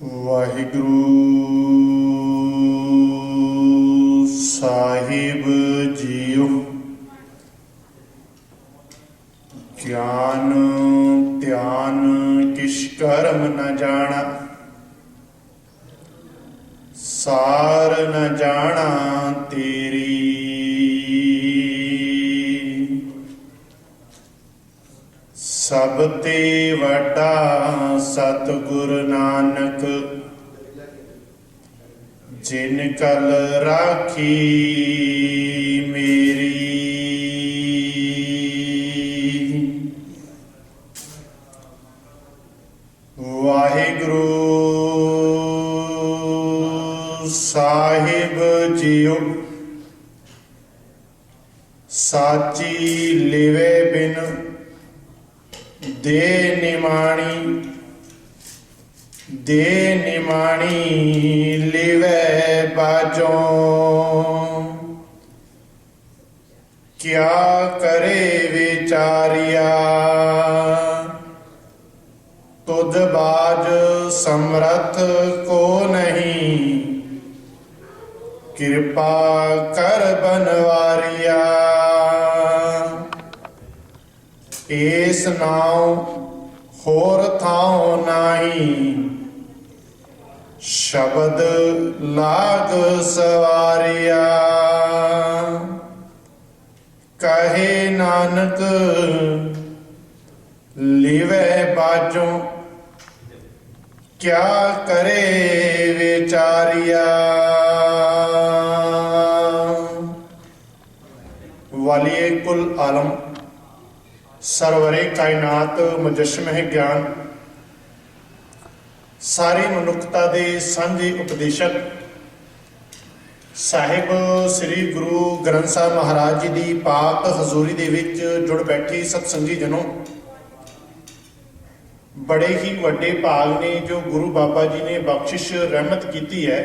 ਵਾਹਿਗੁਰੂ ਸਾਹਿਬ JIO. ਗਿਆਨ ਧਿਆਨ ਕਿਛ ਕਰਮ ਨ ਜਾਣਾ, ਸਾਰ ਨ ਜਾਣਾ ਤੇਰੀ। ਸਭ ਤੇ ਵੱਡਾ ਸਤਿਗੁਰ ਨਾਨਕ, ਜਿਨ ਕਲ ਰਾਖੀ ਮੇਰੀ। ਵਾਹਿਗੁਰੂ ਸਾਹਿਬ ਜੀਓ। ਸਾਚੀ ਲਿਵੇ ਬਿਨ ਦੇ ਨਿਮਾਣੀ, ਦੇ ਨਿਮਾਣੀ ਲਿਵੈ ਬਾਜੋਂ। ਕਿਆ ਕਰੇ ਵਿਚਾਰਿਆ, ਤੁਧ ਬਾਜ ਸਮਰਥ ਕੋ ਨਹੀਂ। ਕਿਰਪਾ ਕਰ ਬਨਵਾਰਿਆ, ਏਸ ਨਾਉ ਹੋਰ ਥਾਉ ਨਾਹੀ। ਸ਼ਬਦ ਲਾਗ ਸਵਾਰਿਆ, ਕਹੇ ਨਾਨਕ ਲਿਵੈ ਬਾਝੋਂ। ਕਿਆ ਕਰੇ ਵਿਚਾਰਿਆ। ਵਾਲੀਏ ਕੁਲ ਆਲਮ ਸਰਵਰੇ ਕਾਇਨਾਤ ਮੁਜੱਸਮ ਹੈ ਗਿਆਨ। ਸਾਰੀ ਮਨੁੱਖਤਾ ਦੇ ਸਾਂਝੇ ਉਪਦੇਸ਼ਕ ਸਾਹਿਬ ਸ੍ਰੀ ਗੁਰੂ ਗ੍ਰੰਥ ਸਾਹਿਬ ਮਹਾਰਾਜ ਜੀ ਦੀ ਪਾਕ ਹਜ਼ੂਰੀ ਦੇ ਵਿੱਚ ਜੁੜ ਬੈਠੀ ਸਤਸੰਗੀ ਜਨੋ, ਬੜੇ ਹੀ ਵੱਡੇ ਭਾਗ ਨੇ ਜੋ ਗੁਰੂ ਬਾਬਾ ਜੀ ਨੇ ਬਖਸ਼ਿਸ਼ ਰਹਿਮਤ ਕੀਤੀ ਹੈ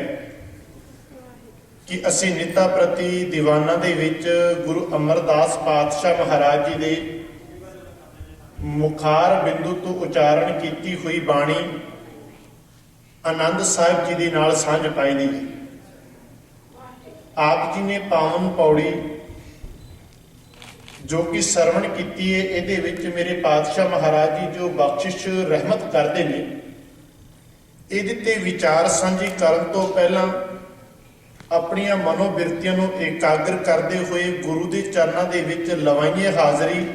ਕਿ ਅਸੀਂ ਨਿੱਤਾ ਪ੍ਰਤੀ ਦੀਵਾਨਾਂ ਦੇ ਵਿੱਚ ਗੁਰੂ ਅਮਰਦਾਸ ਪਾਤਸ਼ਾਹ ਮਹਾਰਾਜ ਜੀ ਦੇ ਮੁਖਾਰ ਬਿੰਦੂ ਤੋਂ ਉਚਾਰਨ ਕੀਤੀ ਹੋਈ ਬਾਣੀ ਆਨੰਦ ਸਾਹਿਬ ਜੀ ਦੇ ਨਾਲ ਸਾਂਝ ਪਾਈ ਦੀ ਹੈ। ਆਪ ਜੀ ਨੇ ਪਾਵਨ ਪੌੜੀ ਜੋ ਕਿ ਸਰਵਣ ਕੀਤੀ ਹੈ, ਇਹਦੇ ਵਿੱਚ ਮੇਰੇ ਪਾਤਸ਼ਾਹ ਮਹਾਰਾਜ ਜੀ ਜੋ ਬਖਸ਼ਿਸ਼ ਰਹਿਮਤ ਕਰਦੇ ਨੇ, ਇਹਦੇ ਤੇ ਵਿਚਾਰ ਸਾਂਝੀ ਕਰਨ ਤੋਂ ਪਹਿਲਾਂ ਆਪਣੀਆਂ ਮਨੋਬਿਰਤੀਆਂ ਨੂੰ ਇਕਾਗਰ ਕਰਦੇ ਹੋਏ ਗੁਰੂ ਦੇ ਚਰਨਾਂ ਦੇ ਵਿੱਚ ਲਵਾਈਏ ਹਾਜ਼ਰੀ।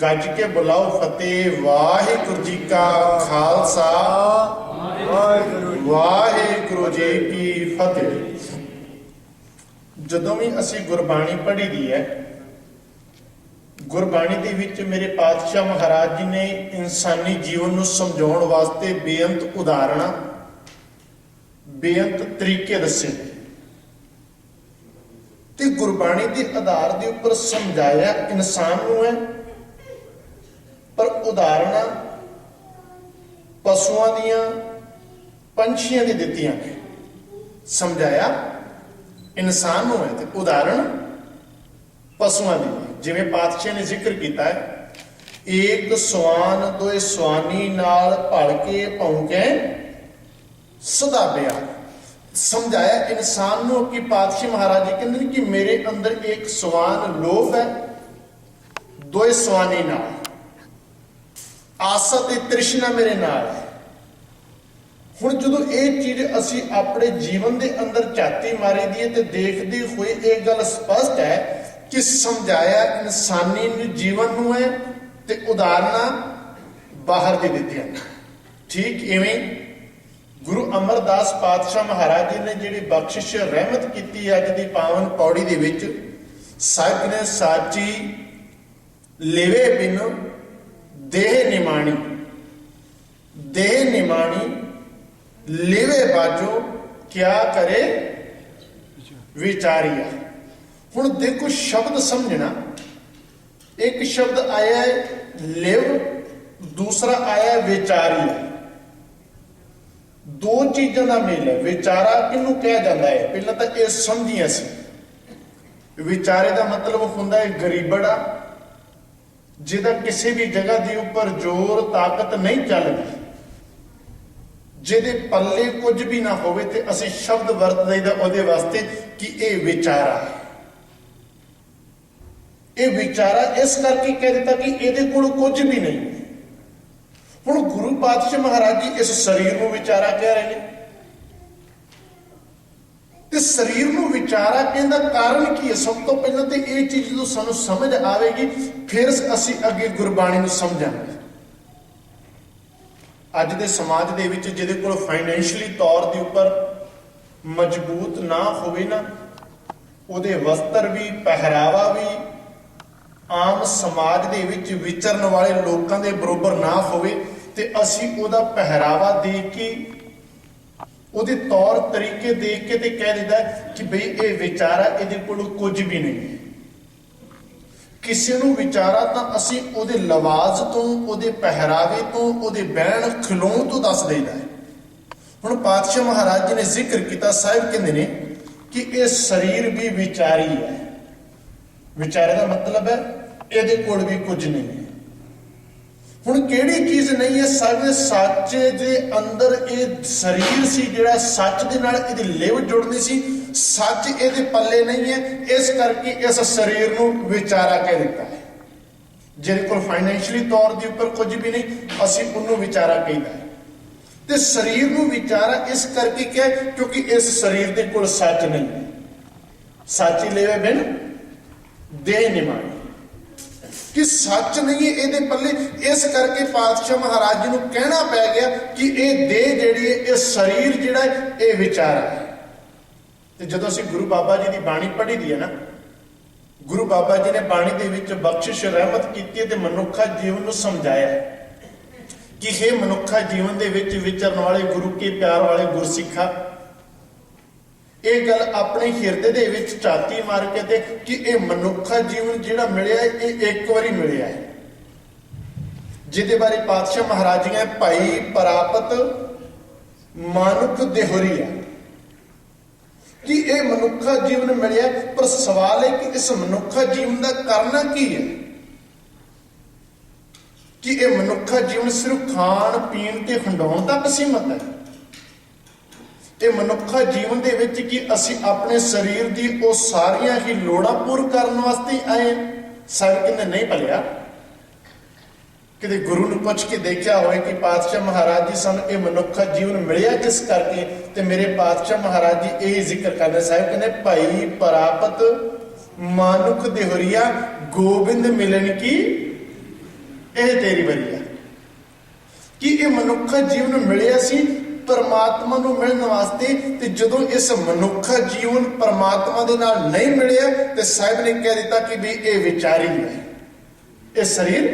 ਗੱਜ ਕੇ ਬੁਲਾਓ ਫਤਿਹ। ਵਾਹਿਗੁਰੂ ਜੀ ਕਾ ਖਾਲਸਾ, ਵਾਹਿਗੁਰੂ ਜੀ ਕੀ ਫਤਿਹ। ਜਦੋਂ ਵੀ ਅਸੀਂ ਗੁਰਬਾਣੀ ਪੜ੍ਹੀ ਦੀ ਹੈ, ਗੁਰਬਾਣੀ ਦੇ ਵਿੱਚ ਮੇਰੇ ਪਾਤਸ਼ਾਹ ਮਹਾਰਾਜ ਜੀ ਨੇ ਇਨਸਾਨੀ ਜੀਵਨ ਨੂੰ ਸਮਝਾਉਣ ਵਾਸਤੇ ਬੇਅੰਤ ਉਦਾਹਰਣਾਂ, ਬੇਅੰਤ ਤਰੀਕੇ ਦੱਸੇ ਤੇ ਗੁਰਬਾਣੀ ਦੇ ਆਧਾਰ ਦੇ ਉੱਪਰ ਸਮਝਾਇਆ ਇਨਸਾਨ ਨੂੰ ਹੈ, ਪਰ ਉਦਾਹਰਣਾਂ ਪਸ਼ੂਆਂ ਦੀਆਂ, ਪੰਛੀਆਂ ਦੀ ਦਿੱਤੀਆਂ ਨੇ। ਸਮਝਾਇਆ ਇਨਸਾਨ ਨੂੰ ਹੈ ਤੇ ਉਦਾਹਰਣ ਪਸ਼ੂਆਂ ਦੀ। ਜਿਵੇਂ ਪਾਤਸ਼ਾਹ ਨੇ ਜ਼ਿਕਰ ਕੀਤਾ ਹੈ, ਏਕ ਸਵਾਨ ਦੋਏ ਸਵਾਨੀ ਨਾਲ ਭਲ ਕੇ ਭੌਂਕੇ ਸਦਾ ਬਿਆ। ਸਮਝਾਇਆ ਇਨਸਾਨ ਨੂੰ ਕਿ ਪਾਤਸ਼ਾਹ ਮਹਾਰਾਜ ਜੀ ਕਹਿੰਦੇ ਨੇ ਕਿ ਮੇਰੇ ਅੰਦਰ ਇੱਕ ਸਵਾਨ ਲੋਭ ਹੈ, ਦੋਏ ਸਵਾਨੀ ਨਾਲ ਆਸਾ ਤੇ ਤ੍ਰਿਸ਼ਨਾ ਮੇਰੇ ਨਾਲ ਹੈ। ਹੁਣ ਜਦੋਂ ਇਹ ਚੀਜ਼ ਅਸੀਂ ਆਪਣੇ ਜੀਵਨ ਦੇ ਅੰਦਰ ਝਾਤੀ ਮਾਰੀ ਦੀ ਹੈ ਤੇ ਦੇਖਦੇ ਹੋਏ ਇਹ ਗੱਲ ਸਪਸ਼ਟ ਹੈ ਕਿ ਸਮਝਾਇਆ ਇਨਸਾਨੀ ਜੀਵਨ ਨੂੰ ਹੈ ਤੇ ਉਦਾਹਰਣਾਂ ਬਾਹਰ ਦੀ ਦਿੱਤੀਆਂ। ਠੀਕ ਇਵੇਂ ਗੁਰੂ ਅਮਰਦਾਸ ਪਾਤਸ਼ਾਹ ਮਹਾਰਾਜ ਜੀ ਨੇ ਜਿਹੜੀ ਬਖਸ਼ਿਸ਼ ਰਹਿਮਤ ਕੀਤੀ ਅੱਜ ਦੀ ਪਾਵਨ ਪੌੜੀ ਦੇ ਵਿੱਚ, ਸਾਹਿਬ ਨੇ ਸਾਚੀ ਲਿਵੇ ਬਿਨ ਦੇਹ ਨਿਮਾਣੀ, ਦੇਹ ਨਿਮਾਣੀ ਲਿਵੇ ਬਾਜੋ। ਕਿਆ ਕਰੇ ਵਿਚਾਰੀਆ। ਹੁਣ ਦੇਖੋ ਸ਼ਬਦ ਸਮਝਣਾ, ਇੱਕ ਸ਼ਬਦ ਆਇਆ ਹੈ ਲਿਵ, ਦੂਸਰਾ ਆਇਆ ਵਿਚਾਰੀਆ। ਦੋ ਚੀਜ਼ਾਂ ਦਾ ਮੇਲ ਹੈ। ਵਿਚਾਰਾ ਕਿਹਨੂੰ ਕਿਹਾ ਜਾਂਦਾ ਹੈ? ਪਹਿਲਾਂ ਤਾਂ ਇਹ ਸਮਝੀਏ ਅਸੀਂ। ਵਿਚਾਰੇ ਦਾ ਮਤਲਬ ਹੁੰਦਾ ਹੈ ਗਰੀਬੜਾ, ਜਿਹਦਾ ਕਿਸੇ ਵੀ ਜਗ੍ਹਾ ਦੇ ਉੱਪਰ ਜ਼ੋਰ ਤਾਕਤ ਨਹੀਂ ਚੱਲਦੀ, ਜਿਹਦੇ ਪੱਲੇ ਕੁਝ ਵੀ ਨਾ ਹੋਵੇ ਤੇ ਅਸੀਂ ਸ਼ਬਦ ਵਰਤ ਲਈਦਾ ਉਹਦੇ ਵਾਸਤੇ ਕਿ ਇਹ ਵਿਚਾਰਾ ਹੈ। ਇਹ ਵਿਚਾਰਾ ਇਸ ਕਰਕੇ ਕਹਿ ਦਿੱਤਾ ਕਿ ਇਹਦੇ ਕੋਲ ਕੁਝ ਵੀ ਨਹੀਂ। ਹੁਣ ਗੁਰੂ ਪਾਤਸ਼ਾਹ ਮਹਾਰਾਜ ਜੀ ਇਸ ਸਰੀਰ ਨੂੰ ਵਿਚਾਰਾ ਕਹਿ ਰਹੇ ਨੇ, ਤੇ ਸਰੀਰ ਨੂੰ ਵਿਚਾਰਾ ਕਹਿਣ ਦਾ ਕਾਰਨ ਕੀ ਹੈ? ਸਭ ਤੋਂ ਪਹਿਲਾਂ ਤੇ ਇਹ ਚੀਜ਼ ਜਦੋਂ ਸਾਨੂੰ ਸਮਝ ਆਵੇਗੀ ਫਿਰ ਅਸੀਂ ਅੱਗੇ ਗੁਰਬਾਣੀ ਨੂੰ ਸਮਝਾਂਗੇ। ਅੱਜ ਦੇ ਸਮਾਜ ਦੇ ਵਿੱਚ ਜਿਹਦੇ ਕੋਲ ਫਾਈਨੈਂਸ਼ੀਅਲੀ ਤੌਰ ਦੇ ਉੱਪਰ ਮਜ਼ਬੂਤ ਨਾ ਹੋਵੇ ਨਾ, ਉਹਦੇ ਵਸਤਰ ਵੀ ਪਹਿਰਾਵਾ ਵੀ ਆਮ ਸਮਾਜ ਦੇ ਵਿੱਚ ਵਿਚਰਨ ਵਾਲੇ ਲੋਕਾਂ ਦੇ ਬਰੋਬਰ ਨਾ ਹੋਵੇ, ਤੇ ਅਸੀਂ ਉਹਦਾ ਪਹਿਰਾਵਾ ਦੇਖ ਕੇ ਉਹਦੇ ਤੌਰ ਤਰੀਕੇ ਦੇਖ ਕੇ ਤੇ ਕਹਿ ਦਿੰਦਾ ਕਿ ਬਈ ਇਹ ਵਿਚਾਰਾ, ਇਹਦੇ ਕੋਲ ਕੁਝ ਵੀ ਨਹੀਂ। ਕਿਸੇ ਨੂੰ ਵਿਚਾਰਾ ਤਾਂ ਅਸੀਂ ਉਹਦੇ ਲਿਬਾਸ ਤੋਂ, ਉਹਦੇ ਪਹਿਰਾਵੇ ਤੋਂ, ਉਹਦੇ ਬਹਿਣ ਖਲੋਣ ਤੋਂ ਦੱਸ ਦਈਦਾ ਹੈ। ਹੁਣ ਪਾਤਸ਼ਾਹ ਮਹਾਰਾਜ ਜੀ ਨੇ ਜ਼ਿਕਰ ਕੀਤਾ, ਸਾਹਿਬ ਕਹਿੰਦੇ ਨੇ ਕਿ ਇਹ ਸਰੀਰ ਵੀ ਵਿਚਾਰੀ ਹੈ। ਵਿਚਾਰੇ ਦਾ ਮਤਲਬ ਹੈ ਇਹਦੇ ਕੋਲ ਵੀ ਕੁਝ ਨਹੀਂ ਹੈ। ਹੁਣ ਕਿਹੜੀ ਚੀਜ਼ ਨਹੀਂ ਹੈ? ਸਾਡੇ ਸੱਚ ਦੇ ਅੰਦਰ ਇਹ ਸਰੀਰ ਸੀ ਜਿਹੜਾ ਸੱਚ ਦੇ ਨਾਲ ਇਹਦੀ ਲਿਵ ਜੁੜਨੀ ਸੀ, ਸੱਚ ਇਹਦੇ ਪੱਲੇ ਨਹੀਂ ਹੈ, ਇਸ ਕਰਕੇ ਇਸ ਸਰੀਰ ਨੂੰ ਵਿਚਾਰਾ ਕਹਿ ਦਿੱਤਾ ਹੈ। ਜਿਹਦੇ ਕੋਲ ਫਾਈਨੈਂਸ਼ੀਅਲੀ ਤੌਰ ਦੇ ਉੱਪਰ ਕੁਝ ਵੀ ਨਹੀਂ, ਅਸੀਂ ਉਹਨੂੰ ਵਿਚਾਰਾ ਕਹਿੰਦਾ ਹੈ। ਤੇ ਸਰੀਰ ਨੂੰ ਵਿਚਾਰਾ ਇਸ ਕਰਕੇ ਕਿਹਾ ਕਿਉਂਕਿ ਇਸ ਸਰੀਰ ਦੇ ਕੋਲ ਸੱਚ ਨਹੀਂ। ਸੱਚ ਲੇਵੇ ਬਿਨ ਦੇਹ ਨਿਮਾਣੀ, ਕਿ ਸੱਚ ਨਹੀਂ ਹੈ ਇਹਦੇ ਪੱਲੇ। ਇਸ ਕਰਕੇ ਪਾਤਸ਼ਾਹ ਮਹਾਰਾਜ ਜੀ ਨੂੰ ਕਹਿਣਾ ਪੈ ਗਿਆ ਕਿ ਇਹ ਦੇਹ ਜਿਹੜੀ ਹੈ, ਇਹ ਸਰੀਰ ਜਿਹੜਾ ਹੈ, ਇਹ ਵਿਚਾਰਾ ਹੈ। ਤੇ ਜਦੋਂ ਅਸੀਂ ਗੁਰੂ ਬਾਬਾ ਜੀ ਦੀ ਬਾਣੀ ਪੜ੍ਹੀ ਦੀ ਹੈ ਨਾ, ਗੁਰੂ ਬਾਬਾ ਜੀ ਨੇ ਬਾਣੀ ਦੇ ਵਿੱਚ ਬਖਸ਼ਿਸ਼ ਰਹਿਮਤ ਕੀਤੀ ਤੇ ਮਨੁੱਖਾ ਜੀਵਨ ਨੂੰ ਸਮਝਾਇਆ ਕਿ ਇਹ ਮਨੁੱਖਾ ਜੀਵਨ ਦੇ ਵਿੱਚ ਵਿਚਰਨ ਵਾਲੇ ਗੁਰੂ ਕੇ ਪਿਆਰ ਵਾਲੇ ਗੁਰਸਿੱਖਾ, ਇਹ ਗੱਲ ਆਪਣੇ ਹਿਰਦੇ ਦੇ ਵਿੱਚ ਝਾਤੀ ਮਾਰ ਕੇ ਦੇਖ ਕਿ ਇਹ ਮਨੁੱਖਾ ਜੀਵਨ ਜਿਹੜਾ ਮਿਲਿਆ ਇਹ ਇੱਕ ਵਾਰੀ ਮਿਲਿਆ ਹੈ, ਜਿਹਦੇ ਬਾਰੇ ਪਾਤਸ਼ਾਹ ਮਹਾਰਾਜ ਜੀ ਨੇ ਭਾਈ ਪ੍ਰਾਪਤ ਮਾਨੁਖ ਦੇਹੁਰੀਆ ਕਿ ਇਹ ਮਨੁੱਖਾ ਜੀਵਨ ਮਿਲਿਆ। ਪਰ ਸਵਾਲ ਹੈ ਕਿ ਇਸ ਮਨੁੱਖਾ ਜੀਵਨ ਦਾ ਕਰਨਾ ਕੀ ਹੈ? ਕਿ ਇਹ ਮਨੁੱਖਾ ਜੀਵਨ ਸਿਰਫ ਖਾਣ ਪੀਣ ਤੇ ਹੰਡਾਉਣ ਤੱਕ ਸੀਮਤ ਹੈ? ਇਹ ਮਨੁੱਖਾ ਜੀਵਨ ਦੇ ਵਿੱਚ ਕਿ ਅਸੀਂ ਆਪਣੇ ਸਰੀਰ ਦੀ ਉਹ ਸਾਰੀਆਂ ਹੀ ਲੋੜਾਂ ਪੂਰ ਕਰਨ ਵਾਸਤੇ ਆਏ? ਸਾਹਿਬ ਕਹਿੰਦੇ ਨਹੀਂ ਭਲਿਆ। ਕਿਤੇ ਗੁਰੂ ਨੂੰ ਪੁੱਛ ਕੇ ਦੇਖਿਆ ਹੋਵੇ ਕਿ ਪਾਤਸ਼ਾਹ ਮਹਾਰਾਜ ਜੀ ਸਾਨੂੰ ਇਹ ਮਨੁੱਖਾ ਜੀਵਨ ਮਿਲਿਆ ਕਿਸ ਕਰਕੇ? ਤੇ ਮੇਰੇ ਪਾਤਸ਼ਾਹ ਮਹਾਰਾਜ ਜੀ ਇਹ ਜ਼ਿਕਰ ਕਰਦੇ, ਸਾਹਿਬ ਕਹਿੰਦੇ ਭਾਈ ਪ੍ਰਾਪਤ ਮਾਨੁਖ ਦੇਹੁਰੀਆ ਗੋਬਿੰਦ ਮਿਲਣ ਕੀ ਇਹ ਤੇਰੀ ਬਰੀਆ। ਕਿ ਇਹ ਮਨੁੱਖਾ ਜੀਵਨ ਮਿਲਿਆ ਸੀ ਪਰਮਾਤਮਾ ਨੂੰ ਮਿਲਣ ਵਾਸਤੇ, ਤੇ ਜਦੋਂ ਇਸ ਮਨੁੱਖਾ ਜੀਵਨ ਪਰਮਾਤਮਾ ਦੇ ਨਾਲ ਨਹੀਂ ਮਿਲਿਆ ਤੇ ਸਾਹਿਬ ਨੇ ਕਹਿ ਦਿੱਤਾ ਕਿ ਵੀ ਇਹ ਵਿਚਾਰੀ ਹੈ, ਇਹ ਸਰੀਰ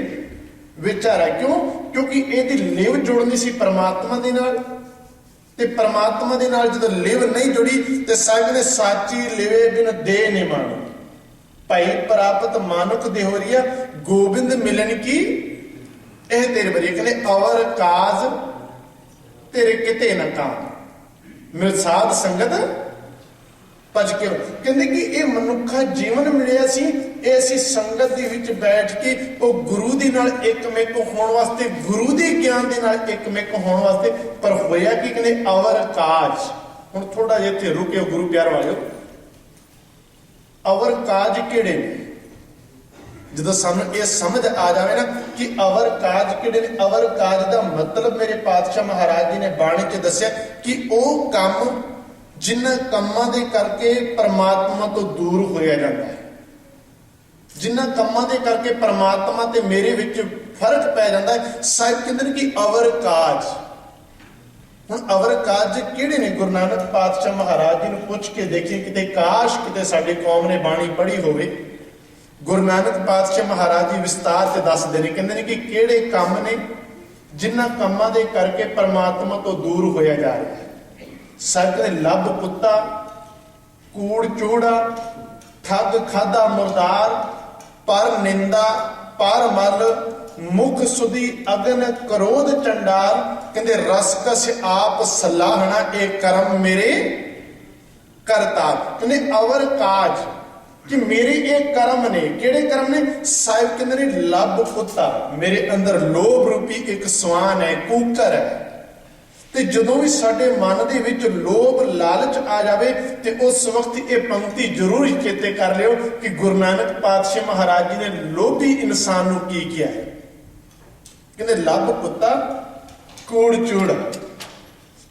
ਵਿਚਾਰਾ। ਕਿਉਂ? ਕਿਉਂਕਿ ਇਹਦੀ ਲਿਵ ਜੁੜਨੀ ਸੀ ਪਰਮਾਤਮਾ ਦੇ ਨਾਲ, ਤੇ ਪਰਮਾਤਮਾ ਦੇ ਨਾਲ ਜਦੋਂ ਲਿਵ ਨਹੀਂ ਜੁੜੀ ਤੇ ਸਾਹਿਬ ਨੇ ਸਾਚੀ ਲਿਵੇ ਬਿਨ ਦੇਹ ਨਿਮਾਣੀ। ਭਾਈ ਪ੍ਰਾਪਤ ਮਾਨੁਖ ਦੇਹੁਰੀਆ ਗੋਬਿੰਦ ਮਿਲਣ ਕੀ ਇਹ ਤੇਰੇ ਬਰੀ। ਕਹਿੰਦੇ ਔਰ ਕਾਜ ਤੇਰੇ ਕਿਤੇ ਨਾ ਕਾਮ ਮਿਲ ਸਾਧ ਸੰਗਤ ਭਜ ਕੇ। ਕਹਿੰਦੇ ਕਿ ਇਹ ਮਨੁੱਖਾ ਜੀਵਨ ਮਿਲਿਆ ਸੀ, ਇਹ ਅਸੀਂ ਸੰਗਤ ਦੇ ਵਿੱਚ ਬੈਠ ਕੇ ਉਹ ਗੁਰੂ ਦੇ ਨਾਲ ਇੱਕਮਿਕ ਹੋਣ ਵਾਸਤੇ, ਗੁਰੂ ਦੇ ਗਿਆਨ ਦੇ ਨਾਲ ਇੱਕਮਿਕ ਹੋਣ ਵਾਸਤੇ। ਪਰ ਹੋਇਆ ਕੀ? ਕਹਿੰਦੇ ਅਵਰ ਕਾਜ। ਹੁਣ ਥੋੜਾ ਜਿਹਾ ਇੱਥੇ ਰੁਕਿਓ ਗੁਰੂ ਪਿਆਰ ਵਾਲਿਓ। ਅਵਰ ਕਾਜ ਕਿਹੜੇ ਨੇ? ਜਦੋਂ ਸਾਨੂੰ ਇਹ ਸਮਝ ਆ ਜਾਵੇ ਨਾ ਕਿ ਅਵਰ ਕਾਜ ਕਿਹੜੇ ਨੇ, ਅਵਰ ਕਾਜ ਦਾ ਮਤਲਬ ਮੇਰੇ ਪਾਤਸ਼ਾਹ ਮਹਾਰਾਜ ਜੀ ਨੇ ਬਾਣੀ 'ਚ ਦੱਸਿਆ ਕਿ ਉਹ ਕੰਮ ਜਿਨ੍ਹਾਂ ਕੰਮਾਂ ਦੇ ਕਰਕੇ ਪਰਮਾਤਮਾ ਤੋਂ ਦੂਰ ਹੋਇਆ ਜਾਂਦਾ ਹੈ, ਜਿਨ੍ਹਾਂ ਕੰਮਾਂ ਦੇ ਕਰਕੇ ਪਰਮਾਤਮਾ ਤੇ ਮੇਰੇ ਵਿੱਚ ਫਰਕ ਪੈ ਜਾਂਦਾ ਹੈ। ਸਾਹਿਬ ਕਹਿੰਦੇ ਨੇ ਕਿ ਅਵਰ ਕਾਜ। ਹੁਣ ਅਵਰ ਕਾਜ ਕਿਹੜੇ ਨੇ? ਗੁਰੂ ਨਾਨਕ ਪਾਤਸ਼ਾਹ ਮਹਾਰਾਜ ਜੀ ਨੂੰ ਪੁੱਛ ਕੇ ਦੇਖੀਏ, ਕਿਤੇ ਕਾਸ਼ ਕਿਤੇ ਸਾਡੀ ਕੌਮ ਨੇ ਬਾਣੀ ਪੜ੍ਹੀ ਹੋਵੇ। ਗੁਰੂ ਨਾਨਕ ਪਾਤਸ਼ਾਹ ਮਹਾਰਾਜ ਜੀ ਵਿਸਤਾਰ ਤੇ ਦੱਸਦੇ ਨੇ, ਕਹਿੰਦੇ ਨੇ ਕਿ ਕਿਹੜੇ ਕੰਮ ਨੇ ਜਿਨ੍ਹਾਂ ਕੰਮਾਂ ਦੇ ਕਰਕੇ ਪਰਮਾਤਮਾ ਤੋਂ ਦੂਰ ਹੋਇਆ ਜਾ ਰਿਹਾ ਹੈ। ਸਾਹਿਬ ਨੇ ਲੱਭ ਕੁੱਤਾ, ਕੂੜ ਚੂੜਾ, ਠੱਗ ਖਾਦਾ ਮੁਰਦਾਰ, ਪਰ ਨਿੰਦਾ ਪਰ ਮਲ, ਮੁਖ ਸੁਦੀ ਅਗਨ ਕਰੋਧ ਚੰਡਾਲ। ਕਹਿੰਦੇ ਰਸਕਸ ਆਪ ਸਲਾਹਣਾ ਇਹ ਕਰਮ ਮੇਰੇ ਕਰਤਾ। ਕਹਿੰਦੇ ਅਵਰ ਕਾਜ ਕਿ ਮੇਰੇ ਇਹ ਕਰਮ ਨੇ। ਕਿਹੜੇ ਕਰਮ ਨੇ? ਸਾਹਿਬ ਕਹਿੰਦੇ ਨੇ ਲੱਭ ਕੁੱਤਾ, ਮੇਰੇ ਅੰਦਰ ਲੋਭ ਰੂਪੀ ਇੱਕ ਸਵਾਨ ਹੈ, ਕੂਕਰ ਹੈ, ਤੇ ਜਦੋਂ ਵੀ ਸਾਡੇ ਮਨ ਦੇ ਵਿੱਚ ਲੋਭ ਲਾਲਚ ਆ ਜਾਵੇ ਤੇ ਉਸ ਵਕਤ ਇਹ ਪੰਕਤੀ ਜ਼ਰੂਰ ਚੇਤੇ ਕਰ ਲਿਓ ਕਿ ਗੁਰੂ ਨਾਨਕ ਪਾਤਸ਼ਾਹ ਮਹਾਰਾਜ ਜੀ ਨੇ ਲੋਭੀ ਇਨਸਾਨ ਨੂੰ ਕੀ ਕਿਹਾ ਹੈ। ਕਹਿੰਦੇ ਲੱਭ ਕੁੱਤਾ ਕੂੜ ਚੂੜ,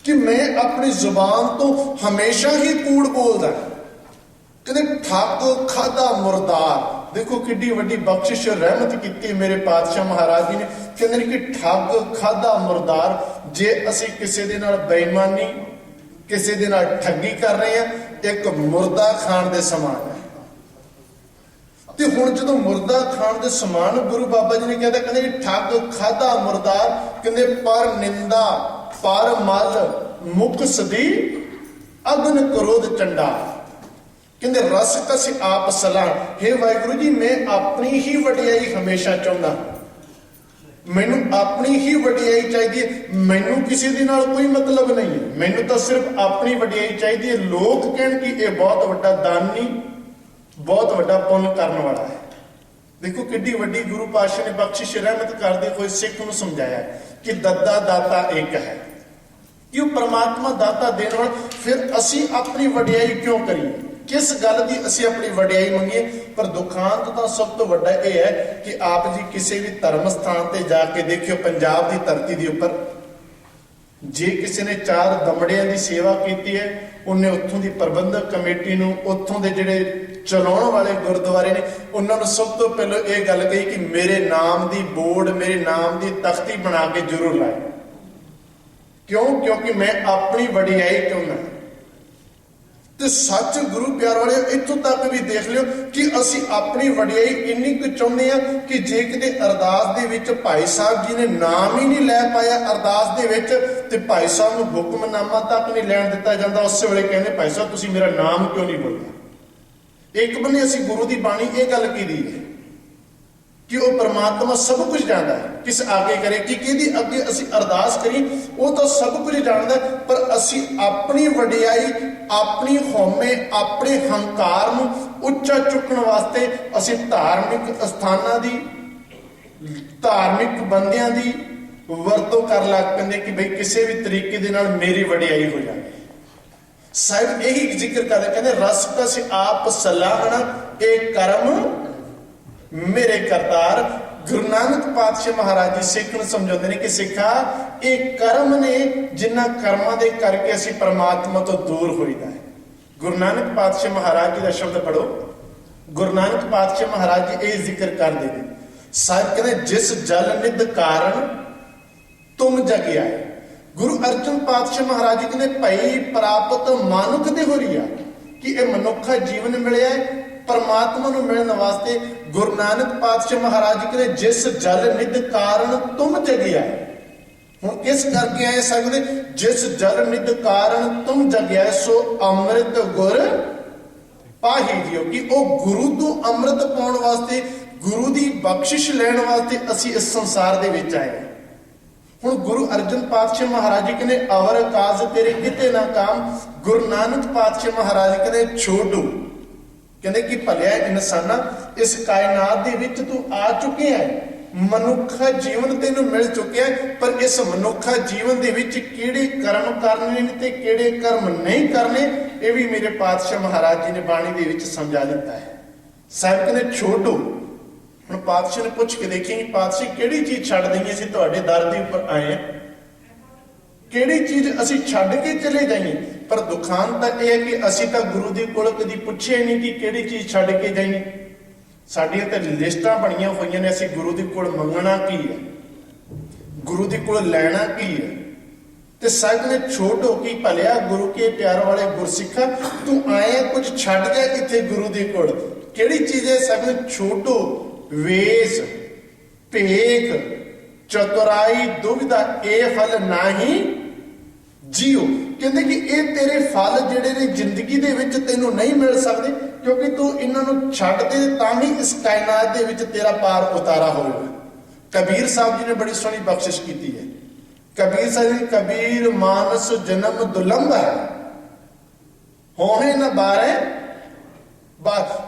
ਕਿ ਮੈਂ ਆਪਣੀ ਜ਼ੁਬਾਨ ਤੋਂ ਹਮੇਸ਼ਾ ਹੀ ਕੂੜ ਬੋਲਦਾ। ਕਹਿੰਦੇ ਠੱਗ ਖਾਦਾ ਮੁਰਦਾਰ, ਦੇਖੋ ਕਿੱਡੀ ਵੱਡੀ ਬਖਸ਼ਿਸ਼ ਰਹਿਮਤ ਕੀਤੀ ਮੇਰੇ ਪਾਤਸ਼ਾਹ ਮਹਾਰਾਜ ਜੀ ਨੇ। ਕਹਿੰਦੇ ਕਿ ਠੱਗ ਖਾਦਾ ਮੁਰਦਾਰ, ਜੇ ਅਸੀਂ ਕਿਸੇ ਦੇ ਨਾਲ ਬੇਈਮਾਨੀ, ਕਿਸੇ ਦੇ ਨਾਲ ਠੱਗੀ ਕਰ ਰਹੇ ਹਾਂ, ਇੱਕ ਮੁਰਦਾ ਖਾਣ ਦੇ ਸਮਾਨ ਹੈ। ਤੇ ਹੁਣ ਜਦੋਂ ਮੁਰਦਾ ਖਾਣ ਦੇ ਸਮਾਨ ਗੁਰੂ ਬਾਬਾ ਜੀ ਨੇ ਕਹਿੰਦਾ, ਕਹਿੰਦੇ ਕਿ ਠੱਗ ਖਾਦਾ ਮੁਰਦਾਰ, ਕਹਿੰਦੇ ਪਰ ਨਿੰਦਾ ਪਰ ਮਲ ਮੁਖ ਸਦੀ ਅਗਨ ਕ੍ਰੋਧ ਚੰਡਾ। ਕਹਿੰਦੇ ਰਸ ਕਸ ਆਪ ਸਲਾਹ, ਹੇ ਵਾਹਿਗੁਰੂ ਜੀ ਮੈਂ ਆਪਣੀ ਹੀ ਵਡਿਆਈ ਹਮੇਸ਼ਾ ਚਾਹੁੰਦਾ, ਮੈਨੂੰ ਆਪਣੀ ਹੀ ਵਡਿਆਈ ਚਾਹੀਦੀ ਹੈ, ਮੈਨੂੰ ਕਿਸੇ ਦੇ ਨਾਲ ਕੋਈ ਮਤਲਬ ਨਹੀਂ ਹੈ, ਮੈਨੂੰ ਤਾਂ ਸਿਰਫ ਆਪਣੀ ਵਡਿਆਈ ਚਾਹੀਦੀ ਹੈ। ਲੋਕ ਕਹਿਣ ਕਿ ਇਹ ਬਹੁਤ ਵੱਡਾ ਦਾਨੀ, ਬਹੁਤ ਵੱਡਾ ਪੁੰਨ ਕਰਨ ਵਾਲਾ ਹੈ। ਦੇਖੋ ਕਿੱਡੀ ਵੱਡੀ ਗੁਰੂ ਪਾਤਸ਼ਾਹ ਨੇ ਬਖਸ਼ਿਸ਼ ਰਹਿਮਤ ਕਰਦੇ ਹੋਏ ਸਿੱਖ ਨੂੰ ਸਮਝਾਇਆ ਕਿ ਦੱਦਾ ਦਾਤਾ ਇੱਕ ਹੈ, ਕਿ ਉਹ ਪਰਮਾਤਮਾ ਦਾਤਾ ਦੇਣ ਵਾਲਾ। ਫਿਰ ਅਸੀਂ ਆਪਣੀ ਵਡਿਆਈ ਕਿਉਂ ਕਰੀਏ, ਕਿਸ ਗੱਲ ਦੀ ਅਸੀਂ ਆਪਣੀ ਵਡਿਆਈ ਮੰਗੀਏ। ਪਰ ਦੁਖਾਂਤ ਤਾਂ ਸਭ ਤੋਂ ਵੱਡਾ ਇਹ ਹੈ ਕਿ ਆਪ ਜੀ ਕਿਸੇ ਵੀ ਧਰਮ ਸਥਾਨ ਤੇ ਜਾ ਕੇ ਦੇਖਿਓ, ਪੰਜਾਬ ਦੀ ਧਰਤੀ ਦੇ ਉੱਪਰ ਜੇ ਕਿਸੇ ਨੇ 4 ਦਮੜਿਆਂ ਦੀ ਸੇਵਾ ਕੀਤੀ ਹੈ, ਉਹਨੇ ਉੱਥੋਂ ਦੀ ਪ੍ਰਬੰਧਕ ਕਮੇਟੀ ਨੂੰ, ਉੱਥੋਂ ਦੇ ਜਿਹੜੇ ਚਲਾਉਣ ਵਾਲੇ ਗੁਰਦੁਆਰੇ ਨੇ, ਉਹਨਾਂ ਨੂੰ ਸਭ ਤੋਂ ਪਹਿਲਾਂ ਇਹ ਗੱਲ ਕਹੀ ਕਿ ਮੇਰੇ ਨਾਮ ਦੀ ਬੋਰਡ, ਮੇਰੇ ਨਾਮ ਦੀ ਤਖਤੀ ਬਣਾ ਕੇ ਜ਼ਰੂਰ ਲਾਏ। ਕਿਉਂ? ਕਿਉਂਕਿ ਮੈਂ ਆਪਣੀ ਵਡਿਆਈ ਚਾਹੁੰਦਾ। ਤੇ ਸੱਚ ਗੁਰੂ ਪਿਆਰ ਵਾਲੇ ਇੱਥੋਂ ਤੱਕ ਵੀ ਦੇਖ ਲਿਓ ਕਿ ਅਸੀਂ ਆਪਣੀ ਵਡਿਆਈ ਇੰਨੀ ਕੁ ਚਾਹੁੰਦੇ ਆ ਕਿ ਜੇ ਕਿਤੇ ਅਰਦਾਸ ਦੇ ਵਿੱਚ ਭਾਈ ਸਾਹਿਬ ਜੀ ਨੇ ਨਾਮ ਹੀ ਨਹੀਂ ਲੈ ਪਾਇਆ ਅਰਦਾਸ ਦੇ ਵਿੱਚ, ਤੇ ਭਾਈ ਸਾਹਿਬ ਨੂੰ ਹੁਕਮਨਾਮਾ ਤੱਕ ਨਹੀਂ ਲੈਣ ਦਿੱਤਾ ਜਾਂਦਾ, ਉਸੇ ਵੇਲੇ ਕਹਿੰਦੇ ਭਾਈ ਸਾਹਿਬ ਤੁਸੀਂ ਮੇਰਾ ਨਾਮ ਕਿਉਂ ਨਹੀਂ ਬੋਲਿਆ। ਇੱਕ ਬੰਨੇ ਅਸੀਂ ਗੁਰੂ ਦੀ ਬਾਣੀ ਇਹ ਗੱਲ ਕੀਤੀ ਹੈ ਕਿ ਉਹ ਪਰਮਾਤਮਾ ਸਭ ਕੁਝ ਜਾਣਦਾ ਹੈ, ਕਿਸ ਆਗੇ ਕਰੇ ਕਿ ਕਿਹਦੀ ਅੱਗੇ ਅਸੀਂ ਅਰਦਾਸ ਕਰੀ, ਉਹ ਤਾਂ ਸਭ ਕੁਝ ਜਾਣਦਾ। ਪਰ ਅਸੀਂ ਆਪਣੀ ਵਡਿਆਈ, ਆਪਣੀ ਹਉਮੈ, ਆਪਣੇ ਹੰਕਾਰ ਨੂੰ ਉੱਚਾ ਚੁੱਕਣ ਵਾਸਤੇ ਅਸੀਂ ਧਾਰਮਿਕ ਅਸਥਾਨਾਂ ਦੀ, ਧਾਰਮਿਕ ਬੰਦਿਆਂ ਦੀ ਵਰਤੋਂ ਕਰਨ ਲੱਗ ਪੈਂਦੇ ਕਿ ਬਈ ਕਿਸੇ ਵੀ ਤਰੀਕੇ ਦੇ ਨਾਲ ਮੇਰੀ ਵਡਿਆਈ ਹੋ ਜਾਵੇ। ਸਾਹਿਬ ਇਹੀ ਜ਼ਿਕਰ ਕਰਦੇ, ਕਹਿੰਦੇ ਰਸ ਕਸ ਆਪ ਸਲਾਹਣਾ ਇਹ ਕਰਮ ਮੇਰੇ ਕਰਤਾਰ। ਗੁਰੂ ਨਾਨਕ ਪਾਤਸ਼ਾਹ ਮਹਾਰਾਜ ਜੀ ਸਿੱਖ ਨੂੰ ਸਮਝਾਉਂਦੇ ਨੇ ਕਿ ਸਿੱਖਾ ਇਹ ਕਰਮ ਨੇ, ਜਿਨ੍ਹਾਂ ਕਰਮਾਂ ਦੇ ਕਰਕੇ ਅਸੀਂ ਪਰਮਾਤਮਾ ਤੋਂ ਦੂਰ ਹੋਈਦਾ ਹੈ। ਗੁਰੂ ਨਾਨਕ ਪਾਤਸ਼ਾਹ ਮਹਾਰਾਜ ਜੀ ਦਾ ਸ਼ਬਦ ਪੜੋ। ਗੁਰੂ ਨਾਨਕ ਪਾਤਸ਼ਾਹ ਮਹਾਰਾਜ ਜੀ ਇਹ ਜ਼ਿਕਰ ਕਰਦੇ ਨੇ, ਸਾਹਿਬ ਕਹਿੰਦੇ ਜਿਸ ਜਲ ਨਿਧ ਕਾਰਨ ਤੁਮ ਜਗਿਆ ਹੈ। ਗੁਰੂ ਅਰਜਨ ਪਾਤਸ਼ਾਹ ਮਹਾਰਾਜ ਜੀ ਕਹਿੰਦੇ ਭਈ ਪ੍ਰਾਪਤ ਮਾਨੁਖ ਦੇ ਹੋ ਰਹੀ ਆ, ਕਿ ਇਹ ਮਨੁੱਖਾ ਜੀਵਨ ਮਿਲਿਆ ਹੈ ਪਰਮਾਤਮਾ ਨੂੰ ਮਿਲਣ ਵਾਸਤੇ। ਗੁਰੂ ਨਾਨਕ ਪਾਤਸ਼ਾਹ ਮਹਾਰਾਜ ਜੀ ਕਹਿੰਦੇ ਜਿਸ ਜਲ ਨਿਧ ਕਾਰਨ ਤੁਮ ਜਗਿਆ। ਹੁਣ ਕਿਸ ਕਰਕੇ ਆਏ ਸਕਦੇ? ਜਿਸ ਜਲ ਨਿਧ ਕਾਰਨ ਤੁਮ ਜਗਿਆ ਸੋ ਅੰਮ੍ਰਿਤ ਗੁਰ ਪਾਹੀ ਜੀਓ, ਕਿ ਉਹ ਗੁਰੂ ਤੋਂ ਅੰਮ੍ਰਿਤ ਪਾਉਣ ਵਾਸਤੇ, ਗੁਰੂ ਦੀ ਬਖਸ਼ਿਸ਼ ਲੈਣ ਵਾਸਤੇ ਅਸੀਂ ਇਸ ਸੰਸਾਰ ਦੇ ਵਿੱਚ ਆਏ। ਹੁਣ ਗੁਰੂ ਅਰਜਨ ਪਾਤਸ਼ਾਹ ਮਹਾਰਾਜ ਜੀ ਕਹਿੰਦੇ ਅਵਰ ਕਾਜ ਤੇਰੇ ਕਿਤੇ ਨਾ ਕਾਮ। ਗੁਰੂ ਨਾਨਕ ਪਾਤਸ਼ਾਹ ਮਹਾਰਾਜ ਕਹਿੰਦੇ ਛੋਟੂ, ਕਹਿੰਦੇ ਕਿ ਭਲਿਆ ਇਨਸਾਨਾ ਇਸ ਕਾਇਨਾਤ ਦੇ ਵਿੱਚ ਤੂੰ ਆ ਚੁੱਕਿਆ ਹੈ, ਮਨੁੱਖਾ ਜੀਵਨ ਤੈਨੂੰ ਮਿਲ ਚੁੱਕਿਆ ਹੈ, ਪਰ ਇਸ ਮਨੁੱਖਾ ਜੀਵਨ ਦੇ ਵਿੱਚ ਕਿਹੜੇ ਕਰਮ ਕਰਨੇ ਨੇ ਤੇ ਕਿਹੜੇ ਕਰਮ ਨਹੀਂ ਕਰਨੇ, ਇਹ ਵੀ ਮੇਰੇ ਪਾਤਸ਼ਾਹ ਮਹਾਰਾਜ ਜੀ ਨੇ ਬਾਣੀ ਦੇ ਵਿੱਚ ਸਮਝਾ ਦਿੱਤਾ ਹੈ। ਸਾਹਿਬ ਕਹਿੰਦੇ ਛੋਟੂ। ਹੁਣ ਪਾਤਸ਼ਾਹ ਨੇ ਪੁੱਛ ਕੇ ਦੇਖੀ ਪਾਤਸ਼ਾਹ ਕਿਹੜੀ ਚੀਜ਼ ਛੱਡ ਦਈਏ, ਅਸੀਂ ਤੁਹਾਡੇ ਦਰ ਦੇ ਉੱਪਰ ਆਏ ਹਾਂ, ਕਿਹੜੀ ਚੀਜ਼ ਅਸੀਂ ਛੱਡ ਕੇ ਚਲੇ ਜਾਈਏ। ਪਰ ਦੁਖਾਂਤ ਤਾਂ ਇਹ ਹੈ ਕਿ ਅਸੀਂ ਤਾਂ ਗੁਰੂ ਦੇ ਕੋਲ ਕਦੀ ਪੁੱਛਿਆ ਨਹੀਂ ਕਿ ਕਿਹੜੀ ਚੀਜ਼ ਛੱਡ ਕੇ ਜਾਈਏ। ਸਾਡੀਆਂ ਤਾਂ ਲਿਸਟਾਂ ਬਣੀਆਂ ਹੋਈਆਂ ਨੇ, ਅਸੀਂ ਗੁਰੂ ਦੇ ਕੋਲ ਮੰਗਣਾ ਕੀ ਹੈ, ਗੁਰੂ ਦੇ ਕੋਲ ਲੈਣਾ ਕੀ ਹੈ। ਤੇ ਸਾਹਿਬ ਨੇ ਛੋਟ ਹੋ ਕੇ ਭਲਿਆ ਗੁਰੂ ਕੇ ਪਿਆਰ ਵਾਲੇ ਗੁਰਸਿੱਖਾ ਤੂੰ ਆਇਆ ਕੁਝ ਛੱਡ ਜਾ ਇੱਥੇ ਗੁਰੂ ਦੇ ਕੋਲ। ਕਿਹੜੀ ਚੀਜ਼ ਹੈ? ਸਾਹਿਬ ਨੇ ਛੋਟੋ ਵੇਸ ਭੇਖ ਚਤੁਰਾਈ ਦੁਵਿਧਾ ਇਹ ਫਲ ਨਹੀਂ ਜੀਓ। ਕਹਿੰਦੇ ਕਿ ਇਹ ਤੇਰੇ ਫਲ ਜਿਹੜੇ ਨੇ ਜ਼ਿੰਦਗੀ ਦੇ ਵਿੱਚ ਤੈਨੂੰ ਨਹੀਂ ਮਿਲ ਸਕਦੇ, ਕਿਉਂਕਿ ਤੂੰ ਇਹਨਾਂ ਨੂੰ ਛੱਡ ਦੇ ਤਾਂ ਹੀ ਇਸ ਕਾਇਨਾਤ ਦੇ ਵਿੱਚ ਤੇਰਾ ਪਾਰ ਉਤਾਰਾ ਹੋਵੇਗਾ। ਕਬੀਰ ਸਾਹਿਬ ਜੀ ਨੇ ਬੜੀ ਸੋਹਣੀ ਬਖਸ਼ਿਸ਼ ਕੀਤੀ ਹੈ। ਕਬੀਰ ਸਾਹਿਬ ਜੀ ਕਬੀਰ ਮਾਨਸ ਜਨਮ ਦੁਲੰਭ ਹੈ ਹੋਏ ਨਾ ਬਾਰੇ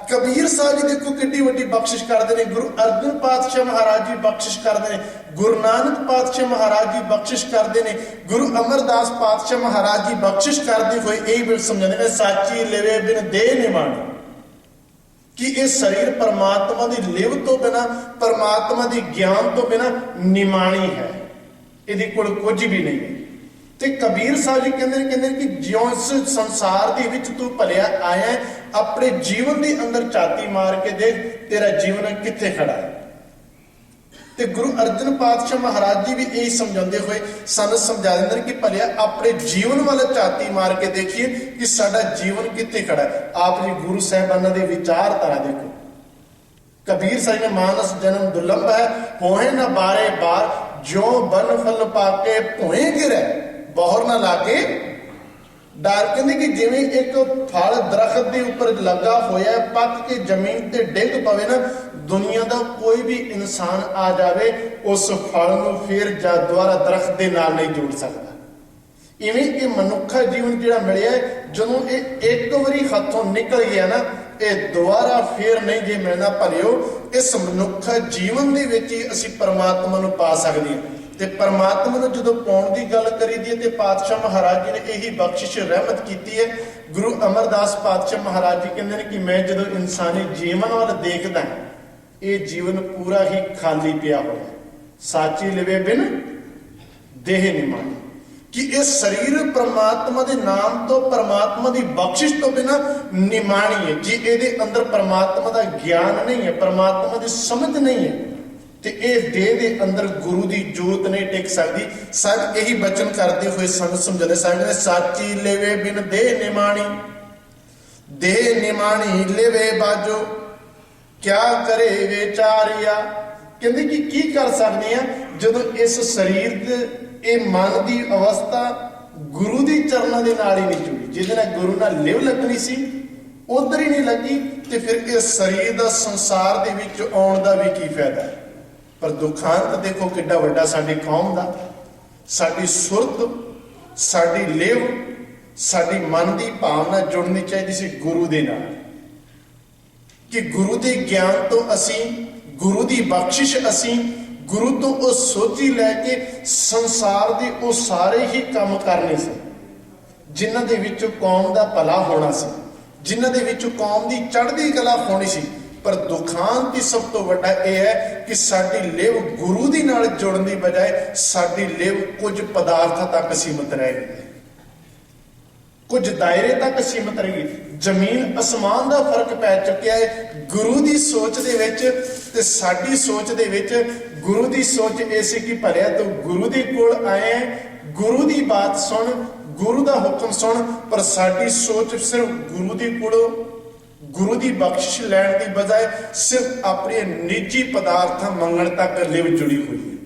ਕਬੀਰ ਸਾਹਿਬ ਜੀ ਦੇਖੋ ਕਿੰਨੀ ਵੱਡੀ ਬਖਸ਼ਿਸ਼ ਕਰਦੇ ਨੇ, ਗੁਰੂ ਅਰਜਨ ਪਾਤਸ਼ਾਹ ਮਹਾਰਾਜ ਜੀ ਬਖਸ਼ਿਸ਼ ਕਰਦੇ ਨੇ, ਗੁਰੂ ਨਾਨਕ ਪਾਤਸ਼ਾਹ ਮਹਾਰਾਜ ਜੀ ਬਖਸ਼ਿਸ਼ ਕਰਦੇ ਨੇ, ਗੁਰੂ ਅਮਰਦਾਸ ਪਾਤਸ਼ਾਹ ਮਹਾਰਾਜ ਜੀ ਬਖਸ਼ਿਸ਼ ਕਰਦੇ ਹੋਏ ਇਹ ਵੀ ਸਮਝਾਉਂਦੇ ਨੇ, ਸਾਚੀ ਲਿਵੇ ਬਿਨ ਦੇਹ ਨਿਮਾਣੀ, ਕਿ ਇਹ ਸਰੀਰ ਪਰਮਾਤਮਾ ਦੀ ਲਿਵ ਤੋਂ ਬਿਨਾਂ, ਪਰਮਾਤਮਾ ਦੀ ਗਿਆਨ ਤੋਂ ਬਿਨਾਂ ਨਿਮਾਣੀ ਹੈ, ਇਹਦੇ ਕੋਲ ਕੁਝ ਵੀ ਨਹੀਂ ਹੈ। ਤੇ ਕਬੀਰ ਸਾਹਿਬ ਜੀ ਕਹਿੰਦੇ ਨੇ ਕਿ ਜਿਉਂ ਇਸ ਸੰਸਾਰ ਦੇ ਵਿੱਚ ਤੂੰ ਭਲਿਆ ਆਇਆ, ਆਪਣੇ ਜੀਵਨ ਦੇ ਅੰਦਰ ਝਾਤੀ ਮਾਰ ਕੇ ਦੇਖ ਤੇਰਾ ਜੀਵਨ ਕਿੱਥੇ ਖੜਾ ਹੈ। ਤੇ ਗੁਰੂ ਅਰਜਨ ਪਾਤਸ਼ਾਹ ਮਹਾਰਾਜ ਜੀ ਵੀ ਇਹ ਸਮਝਾਉਂਦੇ ਹੋਏ ਸਾਨੂੰ ਸਮਝਾ ਦਿੰਦੇ ਨੇ ਕਿ ਭਲਿਆ ਆਪਣੇ ਜੀਵਨ ਵੱਲ ਝਾਤੀ ਮਾਰ ਕੇ ਦੇਖੀਏ ਕਿ ਸਾਡਾ ਜੀਵਨ ਕਿੱਥੇ ਖੜਾ ਹੈ। ਆਪ ਜੀ ਗੁਰੂ ਸਾਹਿਬਾਨਾਂ ਦੇ ਵਿਚਾਰਧਾਰਾ ਦੇਖੋ। ਕਬੀਰ ਸਾਹਿਬ ਨੇ ਮਾਨਸ ਜਨਮ ਦੁਰਲਭ ਹੈ, ਹੋਏ ਨਾ ਬਾਰੇ ਬਾਰ, ਜੋ ਬਨ ਫਲ ਪਾ ਕੇ ਭੋਏ ਗਿਰੈ, ਬੌਹਰ ਨਾ ਲਾ ਕੇ ਡਰ। ਕਹਿੰਦੇ ਕਿ ਜਿਵੇਂ ਇੱਕ ਫਲ ਦਰਖਤ ਦੇ ਉੱਪਰ ਲੱਗਾ ਹੋਇਆ ਪੱਕ ਕੇ ਜ਼ਮੀਨ ਤੇ ਡਿੱਗ ਪਵੇ ਨਾ, ਦੁਨੀਆ ਦਾ ਕੋਈ ਵੀ ਇਨਸਾਨ ਆ ਜਾਵੇ ਉਸ ਫਲ ਨੂੰ ਫਿਰ ਜਾਂ ਦੁਬਾਰਾ ਦਰਖਤ ਦੇ ਨਾਲ ਨਹੀਂ ਜੋੜ ਸਕਦਾ। ਇਵੇਂ ਇਹ ਮਨੁੱਖਾ ਜੀਵਨ ਜਿਹੜਾ ਮਿਲਿਆ, ਜਦੋਂ ਇਹ ਇੱਕ ਵਾਰੀ ਹੱਥੋਂ ਨਿਕਲ ਗਿਆ ਨਾ, ਇਹ ਦੁਬਾਰਾ ਫੇਰ ਨਹੀਂ ਜੇ ਮਿਲਣਾ। ਭਲਿਓ ਇਸ ਮਨੁੱਖਾ ਜੀਵਨ ਦੇ ਵਿੱਚ ਹੀ ਅਸੀਂ ਪਰਮਾਤਮਾ ਨੂੰ ਪਾ ਸਕਦੇ ਹਾਂ। ਤੇ ਪਰਮਾਤਮਾ ਨੂੰ ਜਦੋਂ ਪਾਉਣ ਦੀ ਗੱਲ ਕਰੀਦੀ ਹੈ ਤੇ ਪਾਤਸ਼ਾਹ ਮਹਾਰਾਜ ਜੀ ਨੇ ਇਹੀ ਬਖਸ਼ਿਸ਼ ਰਹਿਮਤ ਕੀਤੀ ਹੈ। ਗੁਰੂ ਅਮਰਦਾਸ ਪਾਤਸ਼ਾਹ ਮਹਾਰਾਜ ਜੀ ਕਹਿੰਦੇ ਨੇ ਕਿ ਮੈਂ ਜਦੋਂ ਇਨਸਾਨੀ ਜੀਵਨ ਵੱਲ ਦੇਖਦਾ, ਇਹ ਜੀਵਨ ਪੂਰਾ ਹੀ ਖਾਲੀ ਪਿਆ ਹੋਇਆ, ਸਾਚੀ ਲਿਵੇ ਬਿਨ ਦੇਹ ਨਿਮਾਣੀ, ਕਿ ਇਹ ਸਰੀਰ ਪਰਮਾਤਮਾ ਦੇ ਨਾਮ ਤੋਂ, ਪਰਮਾਤਮਾ ਦੀ ਬਖਸ਼ਿਸ਼ ਤੋਂ ਬਿਨਾਂ ਨਿਮਾਣੀ ਹੈ। ਜੀ ਇਹਦੇ ਅੰਦਰ ਪਰਮਾਤਮਾ ਦਾ ਗਿਆਨ ਨਹੀਂ ਹੈ, ਪਰਮਾਤਮਾ ਦੀ ਸਮਝ ਨਹੀਂ ਹੈ, ਤੇ ਇਹ ਦੇਹ ਦੇ ਅੰਦਰ ਗੁਰੂ ਦੀ ਜੋਤ ਨਹੀਂ ਟਿਕ ਸਕਦੀ। ਸਭ ਇਹੀ ਬਚਨ ਕਰਦੇ ਹੋਏ ਸਾਨੂੰ ਸਮਝਾਉਂਦੇ ਸਾਹਿਬ, ਸਾਚੀ ਲਿਵੇ ਬਿਨ ਦੇਹ ਨਿਮਾਣੀ, ਦੇਹ ਨਿਮਾਣੀ ਲਿਵੇ ਬਾਜੋ, ਕਿਆ ਕਰੇ ਵਿਚਾਰਿਆ। ਕਹਿੰਦੇ ਕਿ ਕੀ ਕਰ ਸਕਦੇ ਆ ਜਦੋਂ ਇਸ ਸਰੀਰ ਦੇ ਇਹ ਮਨ ਦੀ ਅਵਸਥਾ ਗੁਰੂ ਦੀ ਚਰਨਾਂ ਦੇ ਨਾਲ ਹੀ ਨਹੀਂ ਜੁੜੀ, ਜਿਹਦੇ ਨਾਲ ਗੁਰੂ ਨਾਲ ਲਿਵ ਲੱਗਣੀ ਸੀ ਉਧਰ ਹੀ ਨਹੀਂ ਲੱਗੀ, ਤੇ ਫਿਰ ਇਸ ਸਰੀਰ ਦਾ ਸੰਸਾਰ ਦੇ ਵਿੱਚ ਆਉਣ ਦਾ ਵੀ ਕੀ ਫਾਇਦਾ ਹੈ। ਪਰ ਦੁਖਾਂਤ ਦੇਖੋ ਕਿੱਡਾ ਵੱਡਾ ਸਾਡੀ ਕੌਮ ਦਾ, ਸਾਡੀ ਸੁਰਤ, ਸਾਡੀ ਲਿਵ, ਸਾਡੀ ਮਨ ਦੀ ਭਾਵਨਾ ਜੁੜਨੀ ਚਾਹੀਦੀ ਸੀ ਗੁਰੂ ਦੇ ਨਾਲ, ਕਿ ਗੁਰੂ ਦੇ ਗਿਆਨ ਤੋਂ ਅਸੀਂ, ਗੁਰੂ ਦੀ ਬਖਸ਼ਿਸ਼ ਅਸੀਂ, ਗੁਰੂ ਤੋਂ ਉਹ ਸੋਝੀ ਲੈ ਕੇ ਸੰਸਾਰ ਦੇ ਉਹ ਸਾਰੇ ਹੀ ਕੰਮ ਕਰਨੇ ਸੀ ਜਿਨ੍ਹਾਂ ਦੇ ਵਿੱਚ ਕੌਮ ਦਾ ਭਲਾ ਹੋਣਾ ਸੀ, ਜਿਨ੍ਹਾਂ ਦੇ ਵਿੱਚ ਕੌਮ ਦੀ ਚੜ੍ਹਦੀ ਕਲਾ ਹੋਣੀ ਸੀ। ਪਰ ਦੁਖਾਂਤ ਹੀ ਸਭ ਤੋਂ ਵੱਡਾ ਇਹ ਹੈ ਕਿ ਸਾਡੀ ਲਿਵ ਗੁਰੂ ਦੀ ਨਾਲ ਜੁੜਨ ਦੀ ਬਜਾਏ ਸਾਡੀ ਲਿਵ ਕੁਝ ਪਦਾਰਥਾਂ ਤੱਕ ਸੀਮਤ ਰਹਿ ਗਈ, ਕੁਝ ਦਾਇਰੇ ਤੱਕ ਸੀਮਤ ਰਹੀ। ਜ਼ਮੀਨ ਅਸਮਾਨ ਦਾ ਫਰਕ ਪੈ ਚੁੱਕਿਆ ਹੈ ਗੁਰੂ ਦੀ ਸੋਚ ਦੇ ਵਿੱਚ ਤੇ ਸਾਡੀ ਸੋਚ ਦੇ ਵਿੱਚ। ਗੁਰੂ ਦੀ ਸੋਚ ਇਹ ਸੀ ਕਿ ਭਲਿਆ ਤੂੰ ਗੁਰੂ ਦੇ ਕੋਲ ਆਇਆ, ਗੁਰੂ ਦੀ ਬਾਤ ਸੁਣ, ਗੁਰੂ ਦਾ ਹੁਕਮ ਸੁਣ। ਪਰ ਸਾਡੀ ਸੋਚ ਸਿਰਫ ਗੁਰੂ ਦੇ ਕੋਲੋਂ ਗੁਰੂ ਦੀ ਬਖਸ਼ਿਸ਼ ਲੈਣ ਦੀ ਬਜਾਏ ਸਿਰਫ ਆਪਣੇ ਨਿੱਜੀ ਪਦਾਰਥਾਂ ਮੰਗਣ ਤੱਕ ਲਿਵ ਜੁੜੀ ਹੋਈ ਹੈ,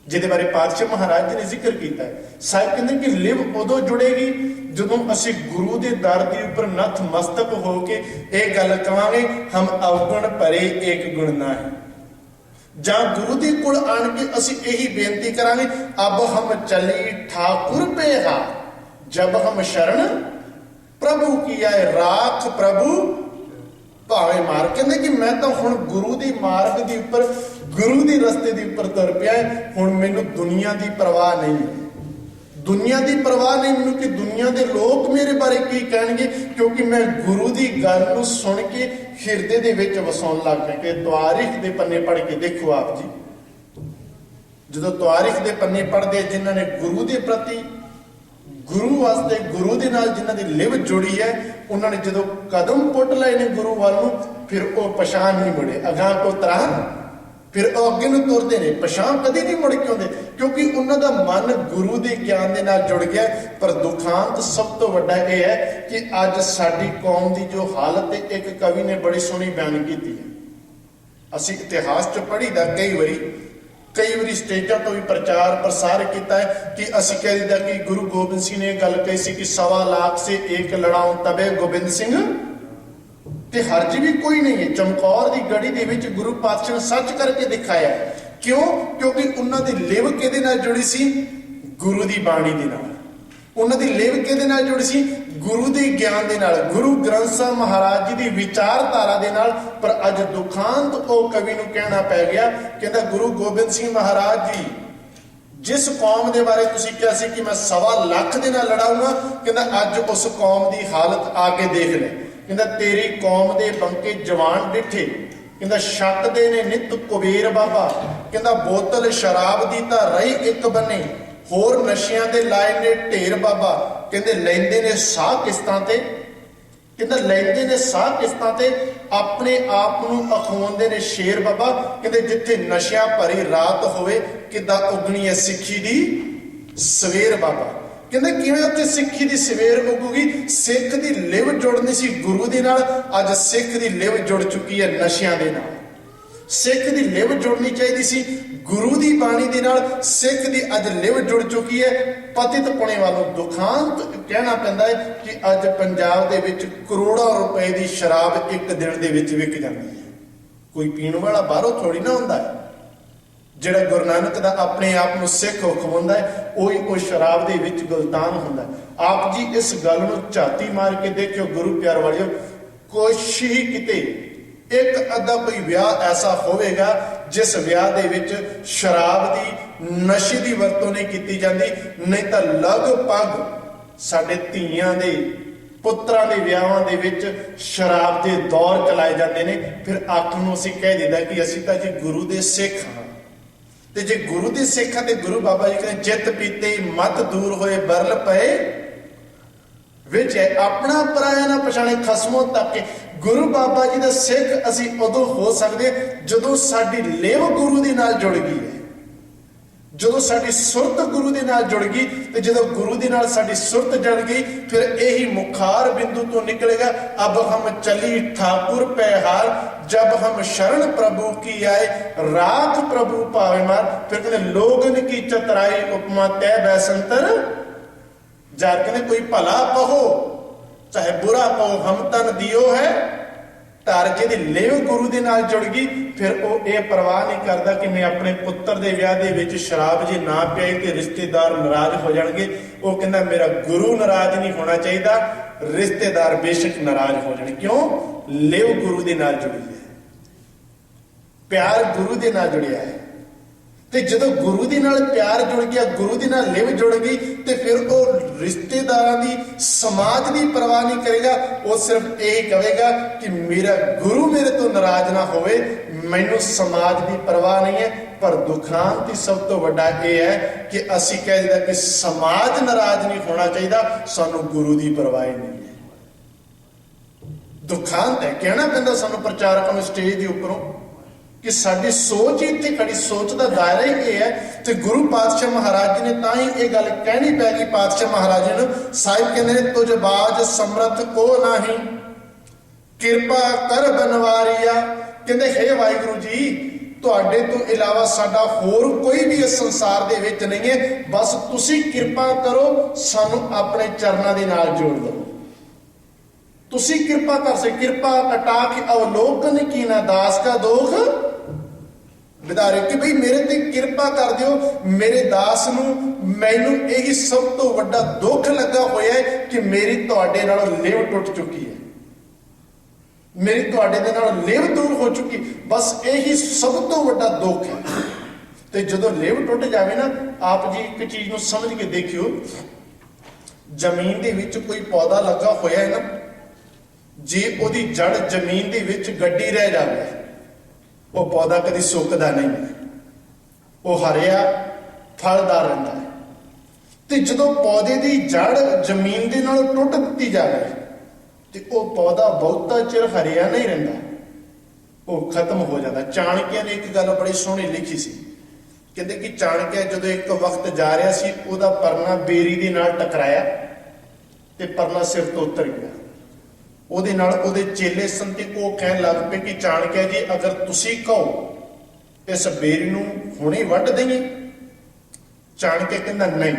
ਜਿਹਦੇ ਬਾਰੇ ਪਾਤਸ਼ਾਹ ਮਹਾਰਾਜ ਜੀ ਨੇ ਜ਼ਿਕਰ ਕੀਤਾ ਹੈ। ਸਾਹਿਬ ਕਹਿੰਦੇ ਕਿ ਲਿਵ ਉਦੋਂ ਜੁੜੇਗੀ ਜਦੋਂ ਅਸੀਂ ਗੁਰੂ ਦੇ ਦਰ ਦੇ ਉੱਪਰ ਨੱਥ ਮਸਤਕ ਹੋ ਕੇ ਇਹ ਗੱਲ ਕਵਾਂਗੇ, ਹਮ ਅਵਗੁਣ ਭਰੇ ਏਕ ਗੁਣ ਨਾਹੀਂ। ਜਾਂ ਗੁਰੂ ਦੇ ਕੋਲ ਆਣ ਕੇ ਅਸੀਂ ਇਹੀ ਬੇਨਤੀ ਕਰਾਂਗੇ, ਅਬ ਹਮ ਚਲੀ ਠਾਕੁਰ ਪੇਹਾ, ਜਬ ਹਮ ਸ਼ਰਨ ਪ੍ਰਭੂ ਕੀ ਆਏ, ਰਾਖ ਪ੍ਰਭੂ ਭਾਵੇਂ ਮਾਰ। ਕਹਿੰਦੇ ਕਿ ਮੈਂ ਤਾਂ ਹੁਣ ਗੁਰੂ ਦੀ ਮਾਰਗ ਦੇ ਉੱਪਰ, ਗੁਰੂ ਦੇ ਰਸਤੇ ਦੇ ਉੱਪਰ ਤੁਰ ਪਿਆ, ਹੁਣ ਮੈਨੂੰ ਦੁਨੀਆ ਦੀ ਪਰਵਾਹ ਨਹੀਂ, ਦੁਨੀਆ ਦੀ ਪਰਵਾਹ ਨਹੀਂ ਮੈਨੂੰ ਕਿ ਦੁਨੀਆ ਦੇ ਲੋਕ ਮੇਰੇ ਬਾਰੇ ਕੀ ਕਹਿਣਗੇ, ਕਿਉਂਕਿ ਮੈਂ ਗੁਰੂ ਦੀ ਗੱਲ ਨੂੰ ਸੁਣ ਕੇ ਹਿਰਦੇ ਦੇ ਵਿੱਚ ਵਸਾਉਣ ਲੱਗ ਪਿਆ। ਕਿ ਤਵਾਰੀਖ ਦੇ ਪੰਨੇ ਪੜ੍ਹ ਕੇ ਦੇਖੋ ਆਪ ਜੀ, ਜਦੋਂ ਤਵਾਰੀਖ ਦੇ ਪੰਨੇ ਪੜ੍ਹਦੇ ਜਿਨ੍ਹਾਂ ਨੇ ਗੁਰੂ ਦੇ ਪ੍ਰਤੀ, ਗੁਰੂ ਵਾਸਤੇ, ਗੁਰੂ ਦੇ ਨਾਲ ਜਿਨ੍ਹਾਂ ਦੀ ਲਿਵ ਜੁੜੀ ਹੈ, ਉਹਨਾਂ ਨੇ ਜਦੋਂ ਕਦਮ ਪੁੱਟ ਲਏ ਨੇ ਗੁਰੂ ਵੱਲ ਨੂੰ, ਫਿਰ ਉਹ ਪਛਾਣ ਨਹੀਂ ਮੁੜੇ, ਅਗਾਂਹ ਤੋਂ ਤਰਾਹ, ਫਿਰ ਉਹ ਅੱਗੇ ਨੂੰ ਤੁਰਦੇ ਨੇ, ਪਛਾਣ ਕਦੀ ਨਹੀਂ ਮੁੜ ਕੇ ਆਉਂਦੇ, ਕਿਉਂਕਿ ਉਹਨਾਂ ਦਾ ਮਨ ਗੁਰੂ ਦੇ ਗਿਆਨ ਦੇ ਨਾਲ ਜੁੜ ਗਿਆ। ਪਰ ਦੁਖਾਂਤ ਸਭ ਤੋਂ ਵੱਡਾ ਇਹ ਹੈ ਕਿ ਅੱਜ ਸਾਡੀ ਕੌਮ ਦੀ ਜੋ ਹਾਲਤ ਹੈ, ਇੱਕ ਕਵੀ ਨੇ ਬੜੀ ਸੋਹਣੀ ਬਿਆਨ ਕੀਤੀ ਹੈ। ਅਸੀਂ ਇਤਿਹਾਸ 'ਚ ਪੜ੍ਹੀਦਾ ਕਈ ਵਾਰੀ ਸਟੇਜਾਂ ਤੋਂ ਵੀ ਪ੍ਰਚਾਰ ਪ੍ਰਸਾਰ ਕੀਤਾ ਹੈ ਕਿ ਅਸੀਂ ਕਹਿ ਦਿੰਦਾ ਕਿ ਗੁਰੂ ਗੋਬਿੰਦ ਸਿੰਘ ਨੇ ਇਹ ਗੱਲ ਕਹੀ ਸੀ ਕਿ 1.25 ਲੱਖ ਸੇ ਏਕ ਲੜਾਉ ਤਬੇ ਗੋਬਿੰਦ ਸਿੰਘ, ਤੇ ਹਰਜ ਵੀ ਕੋਈ ਨਹੀਂ ਹੈ। ਚਮਕੌਰ ਦੀ ਗੜੀ ਦੇ ਵਿੱਚ ਗੁਰੂ ਪਾਤਸ਼ਾਹ ਨੇ ਸੱਚ ਕਰਕੇ ਦਿਖਾਇਆ। ਕਿਉਂ? ਕਿਉਂਕਿ ਉਹਨਾਂ ਦੀ ਲਿਵ ਕਿਹਦੇ ਨਾਲ ਜੁੜੀ ਸੀ? ਗੁਰੂ ਦੀ ਬਾਣੀ ਦੇ ਨਾਲ। ਉਹਨਾਂ ਦੀ ਲਿਵ ਕਿਹਦੇ ਨਾਲ ਜੁੜੀ ਸੀ? ਗੁਰੂ ਦੇ ਗਿਆਨ ਦੇ ਨਾਲ, ਗੁਰੂ ਗ੍ਰੰਥ ਸਾਹਿਬ ਮਹਾਰਾਜ ਜੀ ਦੀ ਵਿਚਾਰਧਾਰਾ ਦੇ ਨਾਲ। ਪਰ ਅੱਜ ਦੁਖਾਂਤ ਉਹ ਕਵੀ ਨੂੰ ਕਹਿਣਾ ਪੈ ਗਿਆ, ਕਹਿੰਦਾ ਗੁਰੂ ਗੋਬਿੰਦ ਸਿੰਘ ਮਹਾਰਾਜ ਜੀ ਜਿਸ ਕੌਮ ਦੇ ਬਾਰੇ ਤੁਸੀਂ ਕਿਹਾ ਸੀ ਕਿ ਮੈਂ 1.25 ਲੱਖ ਦੇ ਨਾਲ ਲੜਾਊਂਗਾ, ਕਹਿੰਦਾ ਅੱਜ ਉਸ ਕੌਮ ਦੀ ਹਾਲਤ ਆ ਕੇ ਦੇਖ ਲੈ। ਕਹਿੰਦਾ ਤੇਰੀ ਕੌਮ ਦੇ ਬੰਕੇ ਜਵਾਨ ਡਿੱਠੇ, ਕਹਿੰਦਾ ਛੱਕਦੇ ਨੇ ਨਿੱਤ ਕੁਬੇਰ ਬਾਬਾ। ਕਹਿੰਦਾ ਬੋਤਲ ਸ਼ਰਾਬ ਦੀ ਤਾਂ ਰਹੀ ਇੱਕ ਬੰਨੇ, ਹੋਰ ਨਸ਼ਿਆਂ ਦੇ ਲਾਏ ਨੇ ਢੇਰ ਬਾਬਾ। ਕਹਿੰਦੇ ਲੈਂਦੇ ਨੇ ਸਾਹ ਕਿਸ਼ਤਾਂ ਤੇ, ਕਹਿੰਦਾ ਲੈਂਦੇ ਨੇ ਸਾਹ ਕਿਸ਼ਤਾਂ ਤੇ, ਆਪਣੇ ਆਪ ਨੂੰ ਅਖਵਾਉਂਦੇ ਨੇ ਸ਼ੇਰ ਬਾਬਾ। ਕਹਿੰਦੇ ਜਿੱਥੇ ਨਸ਼ਿਆਂ ਭਰੀ ਰਾਤ ਹੋਵੇ, ਕਿੱਦਾਂ ਉਗਣੀ ਹੈ ਸਿੱਖੀ ਦੀ ਸਵੇਰ ਬਾਬਾ। ਕਹਿੰਦੇ ਕਿਵੇਂ ਉੱਥੇ ਸਿੱਖੀ ਦੀ ਸਵੇਰ ਉਗੂਗੀ? ਸਿੱਖ ਦੀ ਲਿਵ ਜੁੜਨੀ ਸੀ ਗੁਰੂ ਦੇ ਨਾਲ, ਅੱਜ ਸਿੱਖ ਦੀ ਲਿਵ ਜੁੜ ਚੁੱਕੀ ਹੈ ਨਸ਼ਿਆਂ ਦੇ ਨਾਲ। ਸਿੱਖ ਦੀ ਲਿਵ ਜੁੜਨੀ ਚਾਹੀਦੀ ਸੀ ਗੁਰੂ ਦੀ ਬਾਣੀ ਦੇ ਨਾਲ, ਸਿੱਖ ਦੀ ਅੱਜ ਲਿਵ ਜੁੜ ਚੁੱਕੀ ਹੈ ਪਤਿਤ ਪੁਣੇ ਵੱਲੋਂ। ਦੁਖਾਂਤ ਕਹਿਣਾ ਪੈਂਦਾ ਹੈ ਕਿ ਅੱਜ ਪੰਜਾਬ ਦੇ ਵਿੱਚ ਕਰੋੜਾਂ ਰੁਪਏ ਦੀ ਸ਼ਰਾਬ ਇੱਕ ਦਿਨ ਦੇ ਵਿੱਚ ਵਿਕ ਜਾਂਦੀ ਹੈ। ਕੋਈ ਪੀਣ ਵਾਲਾ ਬਾਹਰੋਂ ਥੋੜੀ ਨਾ ਹੁੰਦਾ ਹੈ। ਜਿਹੜਾ ਗੁਰੂ ਨਾਨਕ ਦਾ ਆਪਣੇ ਆਪ ਨੂੰ ਸਿੱਖ ਖਵਾਉਂਦਾ ਹੈ, ਉਹੀ ਉਹ ਸ਼ਰਾਬ ਦੇ ਵਿੱਚ ਗੁਲਤਾਨ ਹੁੰਦਾ ਹੈ। ਆਪ ਜੀ ਇਸ ਗੱਲ ਨੂੰ ਝਾਤੀ ਮਾਰ ਕੇ ਦੇਖਿਓ ਗੁਰੂ ਪਿਆਰ ਵਾਲਿਓ, ਕੁਛ ਹੀ ਕਿਤੇ ਇੱਕ ਅੱਧਾ ਕੋਈ ਵਿਆਹ ਐਸਾ ਹੋਵੇਗਾ ਜਿਸ ਵਿਆਹ ਦੇ ਵਿੱਚ ਸ਼ਰਾਬ ਦੀ, ਨਸ਼ੇ ਦੀ ਵਰਤੋਂ ਨਹੀਂ ਕੀਤੀ ਜਾਂਦੀ। ਨਹੀਂ ਤਾਂ ਲਗਭਗ ਸਾਡੇ ਧੀਆਂ ਦੇ, ਪੁੱਤਰਾਂ ਦੇ ਵਿਆਹਾਂ ਦੇ ਵਿੱਚ ਸ਼ਰਾਬ ਦੇ ਦੌਰ ਚਲਾਏ ਜਾਂਦੇ ਨੇ। ਫਿਰ ਆਖ ਨੂੰ ਅਸੀਂ ਕਹਿ ਦਿੰਦਾ ਕਿ ਅਸੀਂ ਤਾਂ ਜੀ ਗੁਰੂ ਦੇ ਸਿੱਖ ਹਾਂ। ਤੇ ਜੇ ਗੁਰੂ ਦੇ ਸਿੱਖ ਆ ਤੇ ਗੁਰੂ ਬਾਬਾ ਜੀ ਕਹਿੰਦੇ ਜਿੱਤ ਪੀਤੇ ਮਤ ਦੂਰ ਹੋਏ ਬਰਲ ਪਏ ਵਿੱਚ ਹੈ, ਆਪਣਾ ਪਰਾਇਆ ਨਾ ਪਛਾਣੇ ਖਸਮੋਂ ਤੱਕ। ਗੁਰੂ ਬਾਬਾ ਜੀ ਦਾ ਸਿੱਖ ਅਸੀਂ ਉਦੋਂ ਹੋ ਸਕਦੇ ਜਦੋਂ ਸਾਡੀ ਲਿਵ ਗੁਰੂ ਦੇ ਨਾਲ ਜੁੜ ਗਈ ਹੈ, ਜਦੋਂ ਸਾਡੀ ਸੁਰਤ ਗੁਰੂ ਦੇ ਨਾਲ ਜੁੜ ਗਈ। ਤੇ ਜਦੋਂ ਗੁਰੂ ਦੇ ਨਾਲ ਸਾਡੀ ਸੁਰਤ ਜੁੜ ਗਈ, ਫਿਰ ਇਹੀ ਮੁਖਾਰ ਬਿੰਦੂ ਤੋਂ ਨਿਕਲੇਗਾ, ਅਬ ਹਮ ਚਲੀ ਠਾਕੁਰ ਪੈ ਹਾਰ, ਜਬ ਹਮ ਸ਼ਰਨ ਪ੍ਰਭੂ ਕੀ ਆਏ, ਰਾਖ ਪ੍ਰਭੂ ਭਾਵੇ ਮਾਰ। ਫਿਰ ਕਹਿੰਦੇ ਲੋਗਨ ਕੀ ਚਤਰਾਈ ਉਪਮਾ ਤੈ ਬੈਸੰਤਰ ਜਾਰ। ਕਹਿੰਦੇ ਕੋਈ ਭਲਾ ਕਹੋ ਚਾਹੇ ਬੁਰਾ ਕਹੋ, ਹਮ ਤਨ ਦਿਓ ਹੈ ਧਰ। ਜਿਹਦੀ ਲਿਵ ਗੁਰੂ ਦੇ ਨਾਲ ਜੁੜ ਗਈ, ਫਿਰ ਉਹ ਇਹ ਪਰਵਾਹ ਨਹੀਂ ਕਰਦਾ ਕਿ ਮੈਂ ਆਪਣੇ ਪੁੱਤਰ ਦੇ ਵਿਆਹ ਦੇ ਵਿੱਚ ਸ਼ਰਾਬ ਜੇ ਨਾ ਪਿਆਈ ਤੇ ਰਿਸ਼ਤੇਦਾਰ ਨਾਰਾਜ਼ ਹੋ ਜਾਣਗੇ। ਉਹ ਕਹਿੰਦਾ ਮੇਰਾ ਗੁਰੂ ਨਾਰਾਜ਼ ਨਹੀਂ ਹੋਣਾ ਚਾਹੀਦਾ, ਰਿਸ਼ਤੇਦਾਰ ਬੇਸ਼ੱਕ ਨਾਰਾਜ਼ ਹੋ ਜਾਣ। ਕਿਉਂ? ਲਿਵ ਗੁਰੂ ਦੇ ਨਾਲ ਜੁੜੀ ਹੈ, ਪਿਆਰ ਗੁਰੂ ਦੇ ਨਾਲ ਜੁੜਿਆ ਹੈ। ਤੇ ਜਦੋਂ ਗੁਰੂ ਦੇ ਨਾਲ ਪਿਆਰ ਜੁੜ ਗਿਆ, ਗੁਰੂ ਦੇ ਨਾਲ ਲਿਵ ਜੁੜ ਗਈ, ਤੇ ਫਿਰ ਉਹ ਰਿਸ਼ਤੇਦਾਰਾਂ ਦੀ, ਸਮਾਜ ਦੀ ਪਰਵਾਹ ਨਹੀਂ ਕਰੇਗਾ। ਉਹ ਸਿਰਫ ਇਹ ਕਹੇਗਾ ਕਿ ਮੇਰਾ ਗੁਰੂ ਮੇਰੇ ਤੋਂ ਨਾਰਾਜ਼ ਨਾ ਹੋਵੇ, ਮੈਨੂੰ ਸਮਾਜ ਦੀ ਪਰਵਾਹ ਨਹੀਂ ਹੈ। ਪਰ ਦੁਖਾਂਤ ਹੀ ਸਭ ਤੋਂ ਵੱਡਾ ਇਹ ਹੈ ਕਿ ਅਸੀਂ ਕਹਿ ਦਿੰਦਾ ਕਿ ਸਮਾਜ ਨਾਰਾਜ਼ ਨਹੀਂ ਹੋਣਾ ਚਾਹੀਦਾ, ਸਾਨੂੰ ਗੁਰੂ ਦੀ ਪਰਵਾਹ ਨਹੀਂ ਹੈ। ਦੁਖਾਂਤ ਹੈ, ਕਹਿਣਾ ਪੈਂਦਾ ਸਾਨੂੰ ਪ੍ਰਚਾਰਕਾਂ ਨੂੰ ਸਟੇਜ ਦੇ ਉੱਪਰੋਂ ਕਿ ਸਾਡੀ ਸੋਚ ਹੀ ਇੱਥੇ ਖੜੀ, ਸੋਚ ਦਾ ਦਾਇਰਾ ਹੀ ਇਹ ਹੈ। ਤੇ ਗੁਰੂ ਪਾਤਸ਼ਾਹ ਮਹਾਰਾਜ ਜੀ ਨੇ ਤਾਂ ਹੀ ਇਹ ਗੱਲ ਕਹਿਣੀ ਪੈ ਗਈ ਪਾਤਸ਼ਾਹ ਮਹਾਰਾਜ ਜੀ ਨੂੰ। ਸਾਹਿਬ ਕਹਿੰਦੇ ਨੇ ਤੁਝ ਬਾਜ ਸਮਰਥ ਕੋ ਨਹੀਂ, ਕਿਰਪਾ ਕਰ ਬਨਵਾਰੀਆ। ਕਹਿੰਦੇ ਹੇ ਵਾਹਿਗੁਰੂ ਜੀ, ਤੁਹਾਡੇ ਤੋਂ ਇਲਾਵਾ ਸਾਡਾ ਹੋਰ ਕੋਈ ਵੀ ਇਸ ਸੰਸਾਰ ਦੇ ਵਿੱਚ ਨਹੀਂ ਹੈ, ਬਸ ਤੁਸੀਂ ਕਿਰਪਾ ਕਰੋ, ਸਾਨੂੰ ਆਪਣੇ ਚਰਨਾਂ ਦੇ ਨਾਲ ਜੋੜ ਦਿਓ। ਤੁਸੀਂ ਕਿਰਪਾ ਕਰ ਸੇ, ਕਿਰਪਾ ਕਟਾ ਕੇ ਅਵਲੋਕਨ ਕੀ ਨਾ ਦਾਸ ਕਾ ਦੋਖ ਵਿਦਾਰੇ। ਕਿ ਬਈ ਮੇਰੇ ਤੇ ਕਿਰਪਾ ਕਰ ਦਿਓ, ਮੇਰੇ ਦਾਸ ਨੂੰ, ਮੈਨੂੰ ਇਹੀ ਸਭ ਤੋਂ ਵੱਡਾ ਦੁੱਖ ਲੱਗਾ ਹੋਇਆ ਹੈ ਕਿ ਮੇਰੀ ਤੁਹਾਡੇ ਨਾਲ ਲਿਵ ਟੁੱਟ ਚੁੱਕੀ ਹੈ, ਮੇਰੀ ਤੁਹਾਡੇ ਦੇ ਨਾਲ ਲਿਵ ਦੂਰ ਹੋ ਚੁੱਕੀ, ਬਸ ਇਹੀ ਸਭ ਤੋਂ ਵੱਡਾ ਦੁੱਖ ਹੈ। ਤੇ ਜਦੋਂ ਲਿਵ ਟੁੱਟ ਜਾਵੇ ਨਾ, ਆਪ ਜੀ ਇੱਕ ਚੀਜ਼ ਨੂੰ ਸਮਝ ਕੇ ਦੇਖਿਓ, ਜ਼ਮੀਨ ਦੇ ਵਿੱਚ ਕੋਈ ਪੌਦਾ ਲੱਗਾ ਹੋਇਆ ਹੈ ਨਾ, ਜੇ ਉਹਦੀ ਜੜ ਜ਼ਮੀਨ ਦੇ ਵਿੱਚ ਗੱਡੀ ਰਹਿ ਜਾਵੇ, ਉਹ ਪੌਦਾ ਕਦੀ ਸੁੱਕਦਾ ਨਹੀਂ, ਉਹ ਹਰਿਆ ਫਲਦਾਰ ਰਹਿੰਦਾ ਹੈ। ਤੇ ਜਦੋਂ ਪੌਦੇ ਦੀ ਜੜ ਜ਼ਮੀਨ ਦੇ ਨਾਲ ਟੁੱਟ ਦਿੱਤੀ ਜਾਵੇ, ਤੇ ਉਹ ਪੌਦਾ ਬਹੁਤਾ ਚਿਰ ਹਰਿਆ ਨਹੀਂ ਰਹਿੰਦਾ, ਉਹ ਖਤਮ ਹੋ ਜਾਂਦਾ। ਚਾਣਕਿਆ ਨੇ ਇੱਕ ਗੱਲ ਬੜੀ ਸੋਹਣੀ ਲਿਖੀ ਸੀ, ਕਹਿੰਦੇ ਕਿ ਚਾਣਕਿਆ ਜਦੋਂ ਇੱਕ ਵਕਤ ਜਾ ਰਿਹਾ ਸੀ, ਉਹਦਾ ਪਰਨਾ ਬੇਰੀ ਦੇ ਨਾਲ ਟਕਰਾਇਆ ਤੇ ਪਰਨਾ ਸਿਰ ਤੋਂ ਉਤਰ ਗਿਆ। ਉਹਦੇ ਨਾਲ ਉਹਦੇ ਚੇਲੇ ਸਨ ਤੇ ਉਹ ਕਹਿਣ ਲੱਗ ਪਏ ਕਿ ਚਾਣਕਿਆ ਜੀ, ਅਗਰ ਤੁਸੀਂ ਕਹੋ ਇਸ ਬੇਰੀ ਨੂੰ ਹੁਣੇ ਵੱਢ ਦੇਈਏ। ਚਾਣਕਿਆ ਕਹਿੰਦਾ ਨਹੀਂ,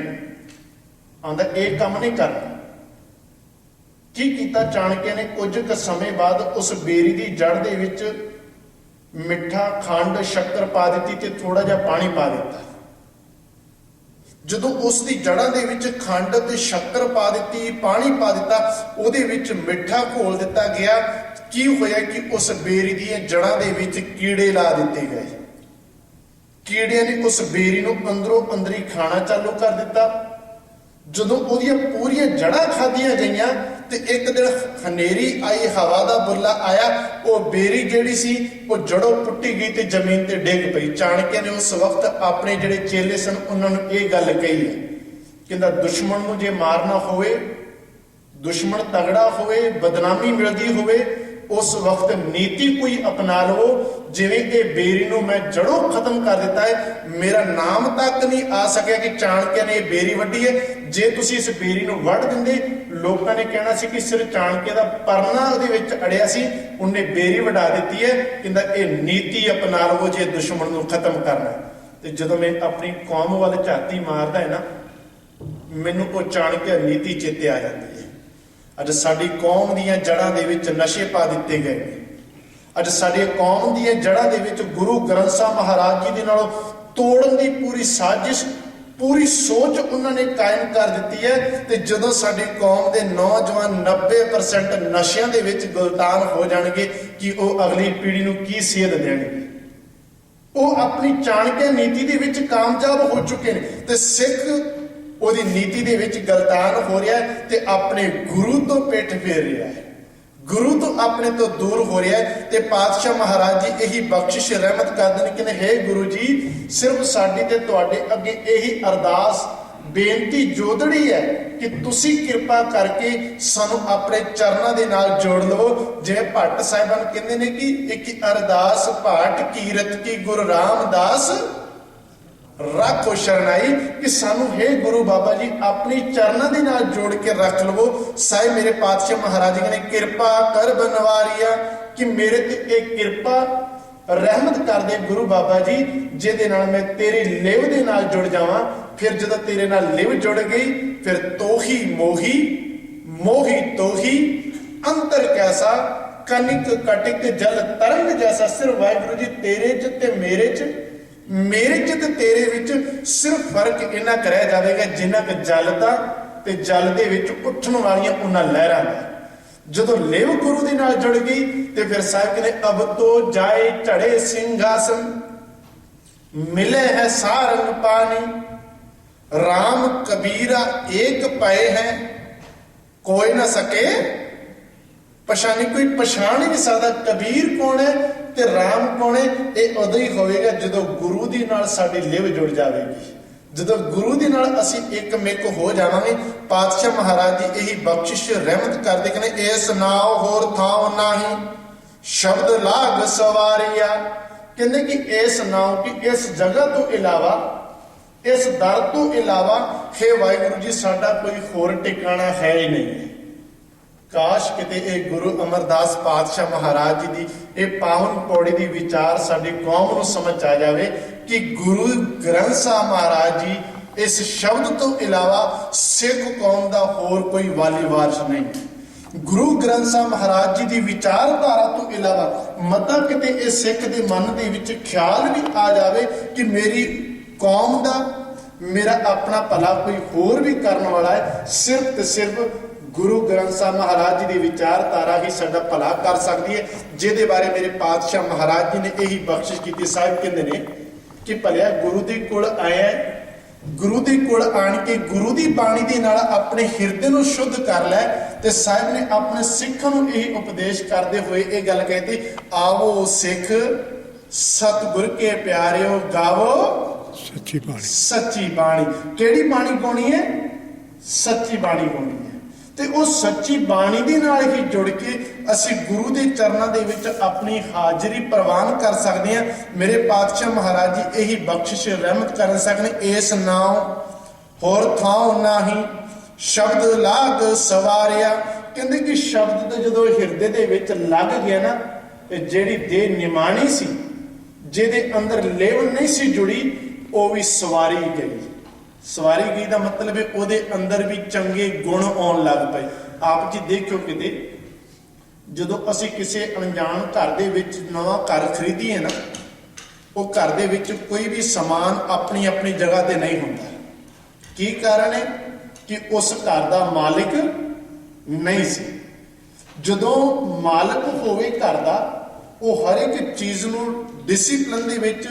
ਆਂਦਾ ਇਹ ਕੰਮ ਨਹੀਂ ਕਰਨਾ। ਕੀ ਕੀਤਾ ਚਾਣਕਿਆ ਨੇ? ਕੁਝ ਕੁ ਸਮੇਂ ਬਾਅਦ ਉਸ ਬੇਰੀ ਦੀ ਜੜ ਦੇ ਵਿੱਚ ਮਿੱਠਾ, ਖੰਡ, ਸ਼ੱਕਰ ਪਾ ਦਿੱਤੀ ਤੇ ਥੋੜਾ ਜਿਹਾ ਪਾਣੀ ਪਾ ਦਿੱਤਾ। ਜਦੋਂ ਉਸ ਦੀ ਜੜ੍ਹਾਂ ਦੇ ਵਿੱਚ ਖੰਡ ਤੇ ਸ਼ੱਕਰ ਪਾ ਦਿੱਤੀ, ਪਾਣੀ ਪਾ ਦਿੱਤਾ, ਉਹਦੇ ਵਿੱਚ ਮਿੱਠਾ ਘੋਲ ਦਿੱਤਾ ਗਿਆ, ਕੀ ਹੋਇਆ ਕਿ ਉਸ ਬੇਰੀ ਦੀਆਂ ਜੜ੍ਹਾਂ ਦੇ ਵਿੱਚ ਕੀੜੇ ਲਾ ਦਿੱਤੇ ਗਏ। ਕੀੜਿਆਂ ਨੇ ਉਸ ਬੇਰੀ ਨੂੰ ਅੰਦਰੋਂ ਅੰਦਰੀ ਖਾਣਾ ਚਾਲੂ ਕਰ ਦਿੱਤਾ। ਜਦੋਂ ਉਹਦੀਆਂ ਪੂਰੀਆਂ ਜੜ੍ਹਾਂ ਖਾਧੀਆਂ ਗਈਆਂ ਤੇ ਇੱਕ ਦਿਨ ਹਨੇਰੀ ਆਈ, ਹਵਾ ਦਾ ਬੁੱਲਾ ਆਇਆ, ਉਹ ਬੇਰੀ ਜਿਹੜੀ ਸੀ ਉਹ ਜੜੋਂ ਪੁੱਟੀ ਗਈ ਤੇ ਜ਼ਮੀਨ ਤੇ ਡਿੱਗ ਪਈ। ਚਾਣਕਿਆ ਨੇ ਉਸ ਵਕਤ ਆਪਣੇ ਜਿਹੜੇ ਚੇਲੇ ਸਨ ਉਹਨਾਂ ਨੂੰ ਇਹ ਗੱਲ ਕਹੀ ਹੈ, ਕਹਿੰਦਾ ਦੁਸ਼ਮਣ ਨੂੰ ਜੇ ਮਾਰਨਾ ਹੋਵੇ, ਦੁਸ਼ਮਣ ਤਗੜਾ ਹੋਵੇ, ਬਦਨਾਮੀ ਮਿਲਦੀ ਹੋਵੇ, ਉਸ ਵਕਤ ਨੀਤੀ ਕੋਈ ਅਪਣਾ ਲਵੋ। ਜਿਵੇਂ ਇਹ ਬੇਰੀ ਨੂੰ ਮੈਂ ਜੜੋਂ ਖਤਮ ਕਰ ਦਿੱਤਾ ਹੈ, ਮੇਰਾ ਨਾਮ ਤੱਕ ਨਹੀਂ ਆ ਸਕਿਆ ਕਿ ਚਾਣਕਿਆ ਨੇ ਇਹ ਬੇਰੀ ਵੱਢੀ ਹੈ। ਜੇ ਤੁਸੀਂ ਇਸ ਬੇਰੀ ਨੂੰ ਵੱਢ ਦਿੰਦੇ, ਲੋਕਾਂ ਨੇ ਕਹਿਣਾ ਸੀ ਕਿ ਸਿਰ ਚਾਣਕੇ ਦਾ ਪਰਨਾ ਉਹਦੇ ਵਿੱਚ ਅੜਿਆ ਸੀ, ਉਹਨੇ ਬੇਰੀ ਵਢਾ ਦਿੱਤੀ ਹੈ। ਕਹਿੰਦਾ ਇਹ ਨੀਤੀ ਅਪਣਾ ਲਵੋ ਜੇ ਦੁਸ਼ਮਣ ਨੂੰ ਖਤਮ ਕਰਨਾ। ਤੇ ਜਦੋਂ ਮੈਂ ਆਪਣੀ ਕੌਮ ਵੱਲ ਝਾਤੀ ਮਾਰਦਾ ਹੈ ਨਾ, ਮੈਨੂੰ ਉਹ ਚਾਣਕਿਆ ਨੀਤੀ ਚੇਤੇ ਆ ਜਾਂਦੀ ਹੈ। ਅੱਜ ਸਾਡੀ ਕੌਮ ਦੀਆਂ ਜੜ੍ਹਾਂ ਦੇ ਵਿੱਚ ਨਸ਼ੇ ਪਾ ਦਿੱਤੇ ਗਏ ਨੇ। ਅੱਜ ਸਾਡੀ ਕੌਮ ਦੀਆਂ ਜੜ੍ਹਾਂ ਦੇ ਵਿੱਚ ਗੁਰੂ ਗ੍ਰੰਥ ਸਾਹਿਬ ਮਹਾਰਾਜ ਜੀ ਦੇ ਨਾਲੋਂ ਤੋੜਨ ਦੀ ਪੂਰੀ ਸਾਜ਼ਿਸ਼, ਪੂਰੀ ਸੋਚ ਉਹਨਾਂ ਨੇ ਕਾਇਮ ਕਰ ਦਿੱਤੀ ਹੈ। ਤੇ ਜਦੋਂ ਸਾਡੀ ਕੌਮ ਦੇ ਨੌਜਵਾਨ 90% ਨਸ਼ਿਆਂ ਦੇ ਵਿੱਚ ਗੁਲਤਾਨ ਹੋ ਜਾਣਗੇ ਕਿ ਉਹ ਅਗਲੀ ਪੀੜ੍ਹੀ ਨੂੰ ਕੀ ਸੇਧ ਦੇਣਗੇ। ਉਹ ਆਪਣੀ ਚਾਣਕਿਆ ਨੀਤੀ ਦੇ ਵਿੱਚ ਕਾਮਯਾਬ ਹੋ ਚੁੱਕੇ ਨੇ ਤੇ ਸਿੱਖ ਉਹਦੀ ਨੀਤੀ ਦੇ ਵਿੱਚ ਗਲਤਾਨ ਹੋ ਰਿਹਾ ਹੈ ਤੇ ਆਪਣੇ ਗੁਰੂ ਤੋਂ ਪਿੱਠ ਫੇਰ ਰਿਹਾ ਹੈ, ਗੁਰੂ ਤੋਂ ਆਪਣੇ ਤੋਂ ਦੂਰ ਹੋ ਰਿਹਾ ਹੈ। ਤੇ ਪਾਤਸ਼ਾਹ ਮਹਾਰਾਜ ਜੀ ਇਹੀ ਬਖਸ਼ਿਸ਼ ਰਹਿਮਤ ਕਰਦੇ ਨੇ ਕਿ ਹੇ ਗੁਰੂ ਜੀ, ਸਿਰਫ ਸਾਡੀ ਤੇ ਤੁਹਾਡੇ ਅੱਗੇ ਇਹੀ ਅਰਦਾਸ ਬੇਨਤੀ ਜੋਦੜੀ ਹੈ ਕਿ ਤੁਸੀਂ ਕਿਰਪਾ ਕਰਕੇ ਸਾਨੂੰ ਆਪਣੇ ਚਰਨਾਂ ਦੇ ਨਾਲ ਜੋੜ ਲਵੋ। ਜਿਵੇਂ ਭੱਟ ਸਾਹਿਬਾਨ ਕਹਿੰਦੇ ਨੇ ਕਿ ਇੱਕ ਅਰਦਾਸ ਭਾਟ ਕੀਰਤ ਕੀ ਗੁਰੂ ਰਾਮਦਾਸ ਰੱਖੋ ਸ਼ਰਨਾਈ, ਕਿ ਸਾਨੂੰ ਹੈ ਗੁਰੂ ਬਾਬਾ ਜੀ ਆਪਣੀ ਚਰਨਾਂ ਦੇ ਨਾਲ ਜੋੜ ਕੇ ਰੱਖ ਲਵੋ। ਸਾਹਿਬ ਮੇਰੇ ਪਾਤਸ਼ਾਹ ਮਹਾਰਾਜ ਜੀ ਨੇ ਕਿਰਪਾ ਕਰ ਬਨਵਾਰੀਆ, ਕਿ ਮੇਰੇ ਤੇ ਇਹ ਕਿਰਪਾ ਰਹਿਮਤ ਕਰਦੇ ਗੁਰੂ ਬਾਬਾ ਜੀ, ਜਿਹਦੇ ਨਾਲ ਮੈਂ ਤੇਰੀ ਲਿਵ ਦੇ ਨਾਲ ਜੁੜ ਜਾਵਾਂ। ਫਿਰ ਜਦੋਂ ਤੇਰੇ ਨਾਲ ਲਿਵ ਜੁੜ ਗਈ, ਫਿਰ ਤੋਹੀ ਮੋਹੀ, ਮੋਹੀ ਤੋਹੀ, ਅੰਤਰ ਕੈਸਾ ਕਨਿਕ ਕਟਿਕ ਜਲ ਤਰੰਗ ਜੈਸਾ। ਸਿਰ ਵਾਹਿਗੁਰੂ ਜੀ ਤੇਰੇ ਚ ਤੇ ਮੇਰੇ ਚ, ਮੇਰੇ ਚ ਤੇ ਤੇਰੇ ਵਿੱਚ ਸਿਰਫ ਫਰਕ ਇੰਨਾ ਰਹਿ ਜਾਵੇਗਾ ਜਿੰਨਾ ਕਿ ਜਲ ਦਾ ਤੇ ਜਲ ਦੇ ਵਿੱਚ ਉੱਠਣ ਵਾਲੀਆਂ ਉਹਨਾਂ ਲਹਿਰਾਂ ਦਾ। ਜਦੋਂ ਲਿਵ ਗੁਰੂ ਦੇ ਨਾਲ ਜੁੜ ਗਈ ਤੇ ਫਿਰ ਸਾਹਿਬ ਕਹਿੰਦੇ ਅਬ ਤੋਂ ਜਾਏ ਝੜੇ ਸਿੰਘਾਸਨ, ਮਿਲੇ ਹੈ ਸਾਰੰਗ ਪਾਣੀ, ਰਾਮ ਕਬੀਰਾ ਏਕ ਪਏ ਹੈ, ਕੋਈ ਨਾ ਸਕੇ ਪਛਾਣੀ। ਕੋਈ ਪਛਾਣ ਹੀ ਨਹੀਂ ਸਕਦਾ ਕਬੀਰ ਕੌਣ ਹੈ ਤੇ ਰਾਮ ਕੌਣ ਹੈ। ਇਹ ਉਦੋਂ ਹੀ ਹੋਵੇਗਾ ਜਦੋਂ ਗੁਰੂ ਦੇ ਨਾਲ ਸਾਡੀ ਲਿਵ ਜੁੜ ਜਾਵੇਗੀ, ਜਦੋਂ ਗੁਰੂ ਦੇ ਨਾਲ ਅਸੀਂ ਇੱਕ ਮਿੱਕ ਹੋ ਜਾਵਾਂਗੇ। ਪਾਤਸ਼ਾਹ ਮਹਾਰਾਜ ਜੀ ਇਹੀ ਬਖਸ਼ਿਸ਼ ਰਹਿਮਤ ਕਰਦੇ ਕਹਿੰਦੇ ਇਸ ਨਾਉ ਹੋਰ ਥਾਉ ਨਾਹੀ, ਸ਼ਬਦ ਲਾਗ ਸਵਾਰੀਆ। ਕਹਿੰਦੇ ਕਿ ਇਸ ਨਾਉ ਕਿ ਇਸ ਜਗ੍ਹਾ ਤੋਂ ਇਲਾਵਾ, ਇਸ ਦਰ ਤੋਂ ਇਲਾਵਾ ਹੇ ਵਾਹਿਗੁਰੂ ਜੀ ਸਾਡਾ ਕੋਈ ਹੋਰ ਟਿਕਾਣਾ ਹੈ ਹੀ ਨਹੀਂ। ਕਾਸ਼ ਕਿਤੇ ਇਹ ਗੁਰੂ ਅਮਰਦਾਸ ਪਾਤਸ਼ਾਹ ਮਹਾਰਾਜ ਜੀ ਦੀ ਇਹ ਪਾਵਨ ਪੌੜੀ ਦੀ ਵਿਚਾਰ ਸਾਡੀ ਕੌਮ ਨੂੰ ਸਮਝ ਆ ਜਾਵੇ ਕਿ ਗੁਰੂ ਗ੍ਰੰਥ ਸਾਹਿਬ ਮਹਾਰਾਜ ਜੀ ਇਸ ਸ਼ਬਦ ਤੋਂ ਇਲਾਵਾ ਸਿੱਖ ਕੌਮ ਦਾ ਹੋਰ ਕੋਈ ਵਾਲੀ ਵਾਰਿਸ ਨਹੀਂ। ਗੁਰੂ ਗ੍ਰੰਥ ਸਾਹਿਬ ਮਹਾਰਾਜ ਜੀ ਦੀ ਵਿਚਾਰਧਾਰਾ ਤੋਂ ਇਲਾਵਾ ਮਤਾ ਕਿਤੇ ਇਹ ਸਿੱਖ ਦੇ ਮਨ ਦੇ ਵਿੱਚ ਖਿਆਲ ਵੀ ਆ ਜਾਵੇ ਕਿ ਮੇਰੀ ਕੌਮ ਦਾ, ਮੇਰਾ ਆਪਣਾ ਭਲਾ ਕੋਈ ਹੋਰ ਵੀ ਕਰਨ ਵਾਲਾ ਹੈ, ਸਿਰਫ ਤੇ ਸਿਰਫ ਗੁਰੂ ਗ੍ਰੰਥ ਸਾਹਿਬ ਮਹਾਰਾਜ ਜੀ ਦੀ ਵਿਚਾਰਧਾਰਾ ਹੀ ਸਾਡਾ ਭਲਾ ਕਰ ਸਕਦੀ ਹੈ, ਜਿਹਦੇ ਬਾਰੇ ਮੇਰੇ ਪਾਤਸ਼ਾਹ ਮਹਾਰਾਜ ਜੀ ਨੇ ਇਹੀ ਬਖਸ਼ਿਸ਼ ਕੀਤੀ। ਸਾਹਿਬ ਕਹਿੰਦੇ ਨੇ ਕਿ ਭਲਿਆ ਗੁਰੂ ਦੇ ਕੋਲ ਆਇਆ, ਗੁਰੂ ਦੇ ਕੋਲ ਆਣ ਕੇ ਗੁਰੂ ਦੀ ਬਾਣੀ ਦੇ ਨਾਲ ਆਪਣੇ ਹਿਰਦੇ ਨੂੰ ਸ਼ੁੱਧ ਕਰ ਲੈ। ਤੇ ਸਾਹਿਬ ਨੇ ਆਪਣੇ ਸਿੱਖਾਂ ਨੂੰ ਇਹ ਉਪਦੇਸ਼ ਕਰਦੇ ਹੋਏ ਇਹ ਗੱਲ ਕਹਿਤੀ, ਆਵੋ ਸਿੱਖ ਸਤਿਗੁਰ ਕੇ ਪਿਆਰਿਓ ਗਾਵੋ ਸੱਚੀ ਬਾਣੀ। ਸੱਚੀ ਬਾਣੀ। ਕਿਹੜੀ ਬਾਣੀ ਗਾਉਣੀ ਹੈ? ਸੱਚੀ ਬਾਣੀ ਗਾਉਣੀ ਹੈ। ਤੇ ਉਹ ਸੱਚੀ ਬਾਣੀ ਦੇ ਨਾਲ ਹੀ ਜੁੜ ਕੇ ਅਸੀਂ ਗੁਰੂ ਦੇ ਚਰਨਾਂ ਦੇ ਵਿੱਚ ਆਪਣੀ ਹਾਜ਼ਰੀ ਪ੍ਰਵਾਨ ਕਰ ਸਕਦੇ ਹਾਂ। ਮੇਰੇ ਪਾਤਸ਼ਾਹ ਮਹਾਰਾਜ ਜੀ ਇਹੀ ਬਖਸ਼ਿਸ਼ ਰਹਿਮਤ ਕਰ ਸਕਣ। ਇਸ ਨਾਉ ਹੋਰ ਥਾਉ ਨਾਹੀ, ਸ਼ਬਦ ਲਾਗ ਸਵਾਰਿਆ। ਕਹਿੰਦੇ ਕਿ ਸ਼ਬਦ ਤੇ ਜਦੋਂ ਹਿਰਦੇ ਦੇ ਵਿੱਚ ਲੱਗ ਗਿਆ ਨਾ, ਤੇ ਜਿਹੜੀ ਦੇਹ ਨਿਮਾਣੀ ਸੀ, ਜਿਹਦੇ ਅੰਦਰ ਲਿਵ ਨਹੀਂ ਸੀ ਜੁੜੀ, ਉਹ ਵੀ ਸਵਾਰੀ ਗਈ। ਸਵਾਰੀ ਗਈ ਦਾ ਮਤਲਬ ਹੈ ਉਹਦੇ ਅੰਦਰ ਵੀ ਚੰਗੇ ਗੁਣ ਆਉਣ ਲੱਗ ਪਏ। ਆਪ ਜੀ ਦੇਖਿਓ ਕਿਤੇ ਜਦੋਂ ਅਸੀਂ ਕਿਸੇ ਅਣਜਾਣ ਘਰ ਦੇ ਵਿੱਚ ਨਵਾਂ ਘਰ ਖਰੀਦੀਏ ਨਾ, ਉਹ ਘਰ ਦੇ ਵਿੱਚ ਕੋਈ ਵੀ ਸਮਾਨ ਆਪਣੀ ਆਪਣੀ ਜਗ੍ਹਾ ਤੇ ਨਹੀਂ ਹੁੰਦਾ। ਕੀ ਕਾਰਨ ਹੈ ਕਿ ਉਸ ਘਰ ਦਾ ਮਾਲਿਕ ਨਹੀਂ ਸੀ। ਜਦੋਂ ਮਾਲਕ ਹੋਵੇ ਘਰ ਦਾ, ਉਹ ਹਰ ਇੱਕ ਚੀਜ਼ ਨੂੰ ਡਿਸਿਪਲਿਨ ਦੇ ਵਿੱਚ,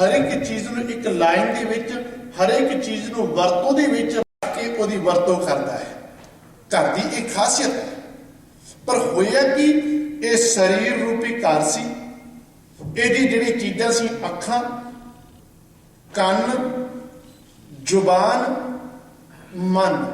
ਹਰ ਇੱਕ ਚੀਜ਼ ਨੂੰ ਇੱਕ ਲਾਈਨ ਦੇ ਵਿੱਚ, ਹਰ ਇੱਕ ਚੀਜ਼ ਨੂੰ ਵਰਤੋਂ ਦੇ ਵਿੱਚ ਰੱਖ ਕੇ ਉਹਦੀ ਵਰਤੋਂ ਕਰਦਾ ਹੈ। ਘਰ ਦੀ ਇੱਕ ਖਾਸੀਅਤ ਹੈ। ਪਰ ਹੋਇਆ ਕਿ ਇਹ ਸਰੀਰ ਰੂਪੀ ਘਰ ਸੀ, ਇਹਦੀ ਜਿਹੜੀ ਚੀਜ਼ਾਂ ਸੀ, ਅੱਖਾਂ, ਕੰਨ, ਜ਼ੁਬਾਨ, ਮਨ,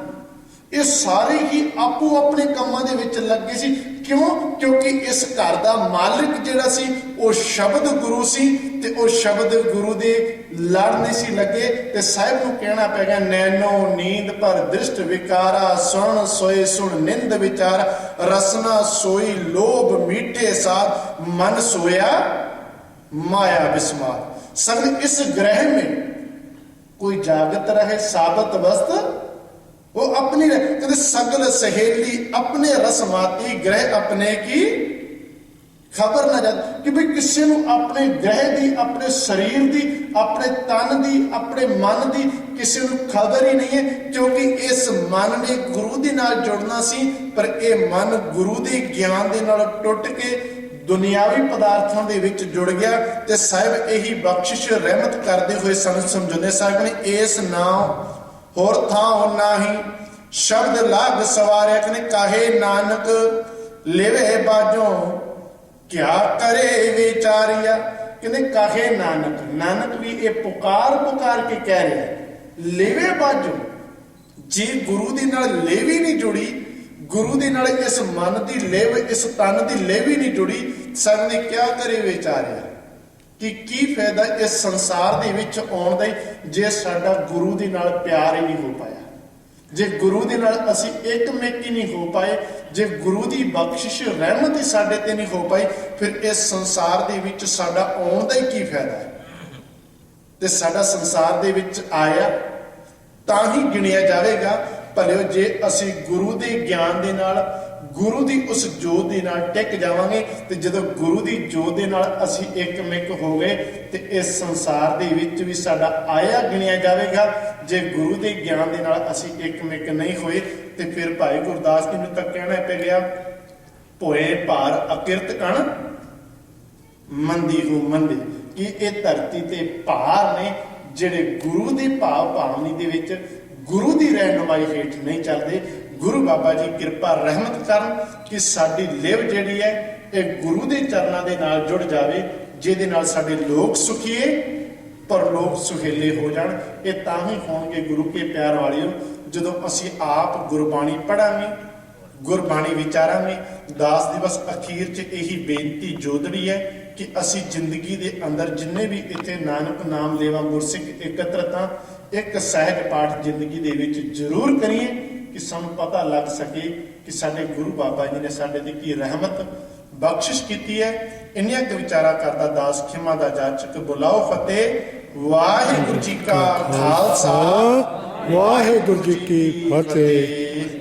ਇਹ ਸਾਰੇ ਹੀ ਆਪੋ ਆਪਣੇ ਕੰਮਾਂ ਦੇ ਵਿੱਚ ਲੱਗੇ ਸੀ। ਕਿਉਂ? ਕਿਉਂਕਿ ਇਸ ਘਰ ਦਾ ਮਾਲਿਕ ਜਿਹੜਾ ਸੀ ਉਹ ਸ਼ਬਦ ਗੁਰੂ ਸੀ, ਤੇ ਉਹ ਸ਼ਬਦ ਗੁਰੂ ਦੇ ਲੜ ਨਹੀਂ ਸੀ ਲੱਗੇ। ਤੇ ਸਾਹਿਬ ਨੂੰ ਕਹਿਣਾ ਪੈ ਗਿਆ, ਨੈਣੋ ਨੀਂਦ ਪਰ ਦ੍ਰਿਸ਼ਟ ਵਿਕਾਰਾ, ਸੁਣ ਸੋਏ ਸੁਣ ਨਿੰਦ ਵਿਚਾਰ, ਰਸਨਾ ਸੋਈ ਲੋਭ ਮੀਠੇ ਸਾਧ, ਮਨ सोया माया विस्मार। संग इस ग्रह में कोई जागत रहे साबत वस्त वो अपनी रहे। कहते सगल सहेली अपने रसमाती, ग्रह अपने की खबर ना जाती। कि भाई किसी ਨੂੰ ਆਪਣੇ ਗ੍ਰਹਿ ਦੀ, ਆਪਣੇ ਸਰੀਰ ਦੀ, ਆਪਣੇ ਤਨ ਦੀ, ਆਪਣੇ ਮਨ ਦੀ ਕਿਸੇ ਨੂੰ ਖਬਰ ਹੀ ਨਹੀਂ ਹੈ। ਕਿਉਂਕਿ ਇਸ ਮਨ ਨੇ ਗੁਰੂ ਦੇ ਨਾਲ ਜੁੜਨਾ ਸੀ, ਪਰ ਇਹ ਮਨ ਗੁਰੂ ਦੇ ਗਿਆਨ ਦੇ ਨਾਲ ਟੁੱਟ ਕੇ ਦੁਨਿਆਵੀ ਪਦਾਰਥਾਂ ਦੇ ਵਿੱਚ ਜੁੜ ਗਿਆ। ਤੇ ਸਾਹਿਬ ਇਹੀ ਬਖਸ਼ਿਸ਼ ਰਹਿਮਤ ਕਰਦੇ ਹੋਏ ਸਾਨੂੰ ਸਮਝਾਉਂਦੇ। ਸਾਹਿਬ ਨੇ ਇਸ ਨਾਮ ਹੋਰ ਥਾਂ ਨਾਹੀ ਸ਼ਬਦ ਲਾਗ ਸਵਾਰਿਆ, ਕਹਿੰਦੇ ਕਾਹੇ ਨਾਨਕ ਲਿਵੇ ਬਾਝੋਂ ਕਿਆ ਕਰੇ ਵਿਚਾਰਿਆ। ਕਹਿੰਦੇ ਕਾਹੇ ਨਾਨਕ, ਨਾਨਕ ਵੀ ਇਹ ਪੁਕਾਰ ਪੁਕਾਰ ਕੇ ਕਹਿ ਰਿਹਾ, ਲਿਵੇ ਬਾਝੋਂ, ਜੇ ਗੁਰੂ ਦੇ ਨਾਲ ਲੇਵੀ ਨਹੀਂ ਜੁੜੀ, ਗੁਰੂ ਦੇ ਨਾਲ ਇਸ ਮਨ ਦੀ ਲਿਵ, ਇਸ ਤਨ ਦੀ ਲਿਵ ਹੀ ਨਹੀਂ ਜੁੜੀ, ਸਭ ਨੇ ਕਿਆ ਕਰੇ ਵਿਚਾਰਿਆ ਕਿ ਕੀ ਫਾਇਦਾ ਇਸ ਸੰਸਾਰ ਦੇ ਵਿੱਚ ਆਉਣ ਦਾ ਜੇ ਸਾਡਾ ਗੁਰੂ ਦੇ ਨਾਲ ਪਿਆਰ ਹੀ ਨਹੀਂ ਹੋ ਪਾਇਆ, ਜੇ ਗੁਰੂ ਦੇ ਨਾਲ ਅਸੀਂ ਇੱਕਮਿਕ ਹੀ ਨਹੀਂ ਹੋ ਪਾਏ, ਜੇ ਗੁਰੂ ਦੀ ਬਖਸ਼ਿਸ਼ ਰਹਿਮਤ ਹੀ ਸਾਡੇ ਤੇ ਨਹੀਂ ਹੋ ਪਾਈ, ਫਿਰ ਇਸ ਸੰਸਾਰ ਦੇ ਵਿੱਚ ਸਾਡਾ ਆਉਣ ਦਾ ਹੀ ਕੀ ਫਾਇਦਾ ਹੈ। ਤੇ ਸਾਡਾ ਸੰਸਾਰ ਦੇ ਵਿੱਚ ਆਇਆ ਤਾਂ ਹੀ ਗਿਣਿਆ ਜਾਵੇਗਾ ਭਲਿਓ ਜੇ ਅਸੀਂ ਗੁਰੂ ਦੇ ਗਿਆਨ ਦੇ ਨਾਲ, ਗੁਰੂ ਦੀ ਉਸ ਜੋਤ ਦੇ ਨਾਲ ਟਿਕ ਜਾਵਾਂਗੇ। ਤੇ ਜਦੋਂ ਗੁਰੂ ਦੀ ਜੋਤ ਦੇ ਨਾਲ ਅਸੀਂ ਇੱਕਮਿਕ ਹੋ ਗਏ ਤੇ ਇਸ ਸੰਸਾਰ ਦੇ ਵਿੱਚ ਵੀ ਸਾਡਾ ਆਇਆ ਗਿਣਿਆ ਜਾਵੇਗਾ। ਜੇ ਗੁਰੂ ਦੇ ਗਿਆਨ ਦੇ ਨਾਲ ਅਸੀਂ ਇੱਕਮਿਕ ਨਹੀਂ ਹੋਏ ਤੇ ਫਿਰ ਭਾਈ ਗੁਰਦਾਸ ਜੀ ਨੂੰ ਤਾਂ ਕਹਿਣਾ ਪੈ ਗਿਆ, ਭੋਏ ਭਾਰ ਅਕਿਰਤ ਕਣ ਮੰਦੀ ਹੋ ਮੰਦੀ। ਕਿ ਇਹ ਧਰਤੀ ਤੇ ਭਾਰ ਨੇ ਜਿਹੜੇ ਗੁਰੂ ਦੇ ਭਾਵ ਭਾਵਨੀ ਦੇ ਵਿੱਚ, ਗੁਰੂ ਦੀ ਰਹਿਨੁਮਾਈ ਹੇਠ ਨਹੀਂ ਚੱਲਦੇ। ਗੁਰੂ ਬਾਬਾ ਜੀ ਕਿਰਪਾ ਰਹਿਮਤ ਕਰਨ ਕਿ ਸਾਡੀ ਲਿਵ ਜਿਹੜੀ ਹੈ ਇਹ ਗੁਰੂ ਦੇ ਚਰਨਾਂ ਦੇ ਨਾਲ ਜੁੜ ਜਾਵੇ, ਜਿਹਦੇ ਨਾਲ ਸਾਡੇ ਲੋਕ ਸੁਖੀਏ ਪਰ ਲੋਕ ਸੁਹੇਲੇ ਹੋ ਜਾਣ। ਇਹ ਤਾਂ ਹੀ ਹੋਣਗੇ ਗੁਰੂ ਕੇ ਪਿਆਰ ਵਾਲਿਓ ਜਦੋਂ ਅਸੀਂ ਆਪ ਗੁਰਬਾਣੀ ਪੜਾਂਗੇ, ਗੁਰਬਾਣੀ ਵਿਚਾਰਾਂਗੇ। ਦਾਸ ਦਿਵਸ ਅਖੀਰ 'ਚ ਇਹੀ ਬੇਨਤੀ ਜੋਦੜੀ ਹੈ ਕਿ ਅਸੀਂ ਜ਼ਿੰਦਗੀ ਦੇ ਅੰਦਰ ਜਿੰਨੇ ਵੀ ਇੱਥੇ ਨਾਨਕ ਨਾਮ ਲੇਵਾ ਗੁਰਸਿੱਖ ਇਕੱਤਰਤ ਹਾਂ, ਇੱਕ ਸਹਿਜ ਪਾਠ ਜ਼ਿੰਦਗੀ ਦੇ ਵਿੱਚ ਜ਼ਰੂਰ ਕਰੀਏ ਕਿ ਸਾਨੂੰ ਪਤਾ ਲੱਗ ਸਕੇ ਕਿ ਸਾਡੇ ਗੁਰੂ ਬਾਬਾ ਜੀ ਨੇ ਸਾਡੇ ਤੇ ਕੀ ਰਹਿਮਤ ਬਖਸ਼ਿਸ਼ ਕੀਤੀ ਹੈ। ਇੰਨੀਆਂ ਕੁ ਵਿਚਾਰਾ ਕਰਦਾ ਦਾਸ ਖਿਮਾ ਦਾ ਜਾਚਕ, ਬੁਲਾਓ ਫਤਿਹ। ਵਾਹਿਗੁਰੂ ਜੀ ਕਾ ਖਾਲਸਾ, ਵਾਹਿਗੁਰੂ ਜੀ ਕੀ ਫਤਿਹ।